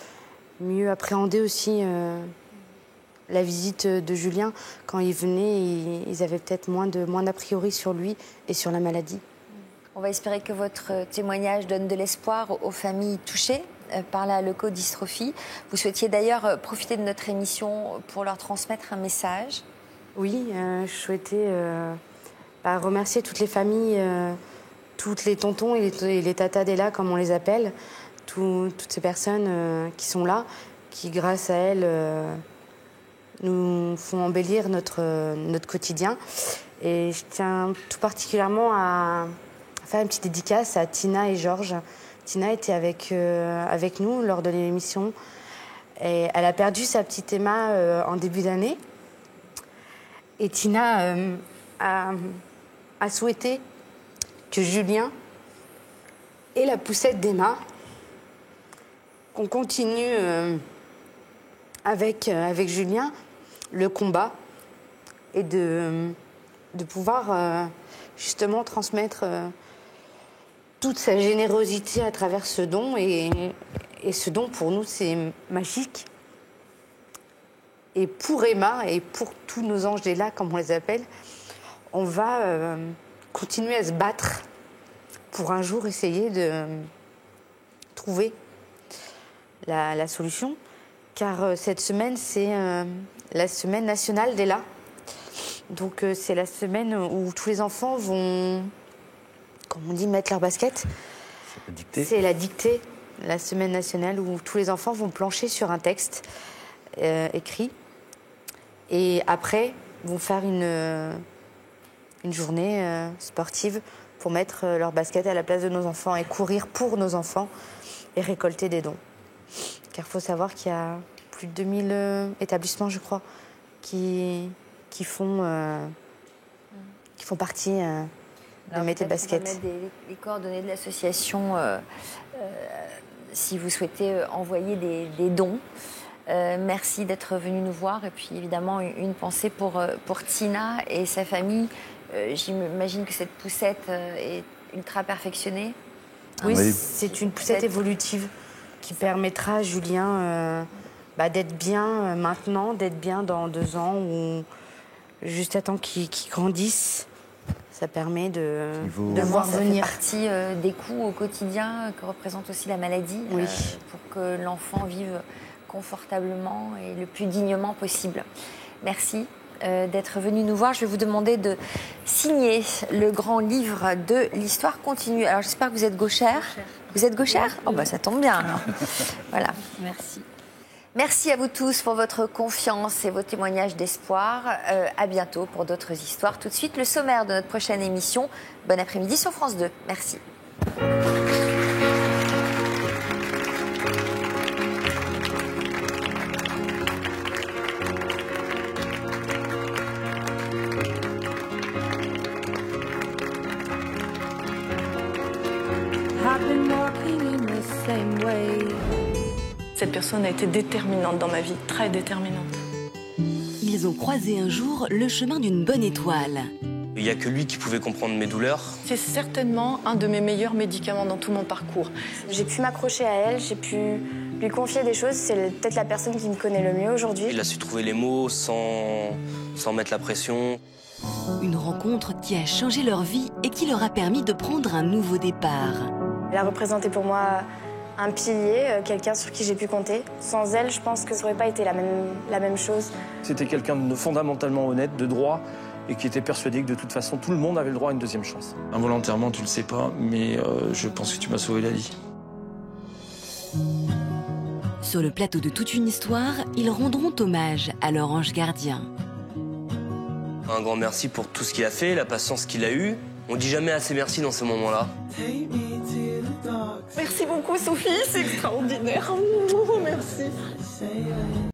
mieux appréhender aussi la visite de Julien. Quand il venait, ils avaient peut-être moins d'a priori sur lui et sur la maladie. On va espérer que votre témoignage donne de l'espoir aux familles touchées par la leucodystrophie. Vous souhaitiez d'ailleurs profiter de notre émission pour leur transmettre un message. Oui, je souhaitais remercier toutes les familles, toutes les tontons et les tatas d'Ella, comme on les appelle, toutes ces personnes qui sont là, qui, grâce à elles, nous font embellir notre quotidien. Et je tiens tout particulièrement à faire une petite dédicace à Tina et Georges. Tina était avec nous lors de l'émission. Et elle a perdu sa petite Emma en début d'année. Et Tina a souhaité que Julien et la poussette d'Emma, qu'on continue avec Julien le combat et de pouvoir justement transmettre toute sa générosité à travers ce don. Et ce don, pour nous, c'est magique. Et pour Emma et pour tous nos anges d'Ella, comme on les appelle, on va continuer à se battre pour un jour essayer de trouver la solution. Car cette semaine, c'est la semaine nationale d'Ella. Donc c'est la semaine où tous les enfants vont, comme on dit, mettre leur basket. C'est la dictée, la semaine nationale où tous les enfants vont plancher sur un texte écrit. Et après, vont faire une journée sportive pour mettre leur basket à la place de nos enfants et courir pour nos enfants et récolter des dons. Car il faut savoir qu'il y a plus de 2000 établissements, je crois, qui font partie de Mettez Basket. On va mettre les coordonnées de l'association si vous souhaitez envoyer des dons. Merci d'être venu nous voir. Et puis évidemment, une pensée pour Tina et sa famille. J'imagine que cette poussette est ultra perfectionnée. Oui, c'est une poussette évolutive qui permettra à Julien d'être bien maintenant, d'être bien dans 2 ans ou juste à temps qu'il grandisse. Ça permet de voir venir. Ça fait partie des coûts au quotidien que représente aussi la maladie pour que l'enfant vive confortablement et le plus dignement possible. Merci d'être venu nous voir. Je vais vous demander de signer le grand livre de l'histoire continue. Alors j'espère que vous êtes gauchère. Vous êtes gauchère ? Oh bah ça tombe bien alors. Voilà. Merci. Merci à vous tous pour votre confiance et vos témoignages d'espoir. À bientôt pour d'autres histoires. Tout de suite, le sommaire de notre prochaine émission. Bon après-midi sur France 2. Merci. Cette personne a été déterminante dans ma vie, très déterminante. Ils ont croisé un jour le chemin d'une bonne étoile. Il n'y a que lui qui pouvait comprendre mes douleurs. C'est certainement un de mes meilleurs médicaments dans tout mon parcours. J'ai pu m'accrocher à elle, j'ai pu lui confier des choses. C'est peut-être la personne qui me connaît le mieux aujourd'hui. Il a su trouver les mots sans mettre la pression. Une rencontre qui a changé leur vie et qui leur a permis de prendre un nouveau départ. Elle a représenté pour moi un pilier, quelqu'un sur qui j'ai pu compter. Sans elle, je pense que ça n'aurait pas été la même chose. C'était quelqu'un de fondamentalement honnête, de droit, et qui était persuadé que de toute façon, tout le monde avait le droit à une deuxième chance. Involontairement, tu le sais pas, mais je pense que tu m'as sauvé la vie. Sur le plateau de Toute une histoire, ils rendront hommage à leur ange gardien. Un grand merci pour tout ce qu'il a fait, la patience qu'il a eue. On dit jamais assez merci dans ces moments-là. Merci beaucoup Sophie, c'est extraordinaire. Merci.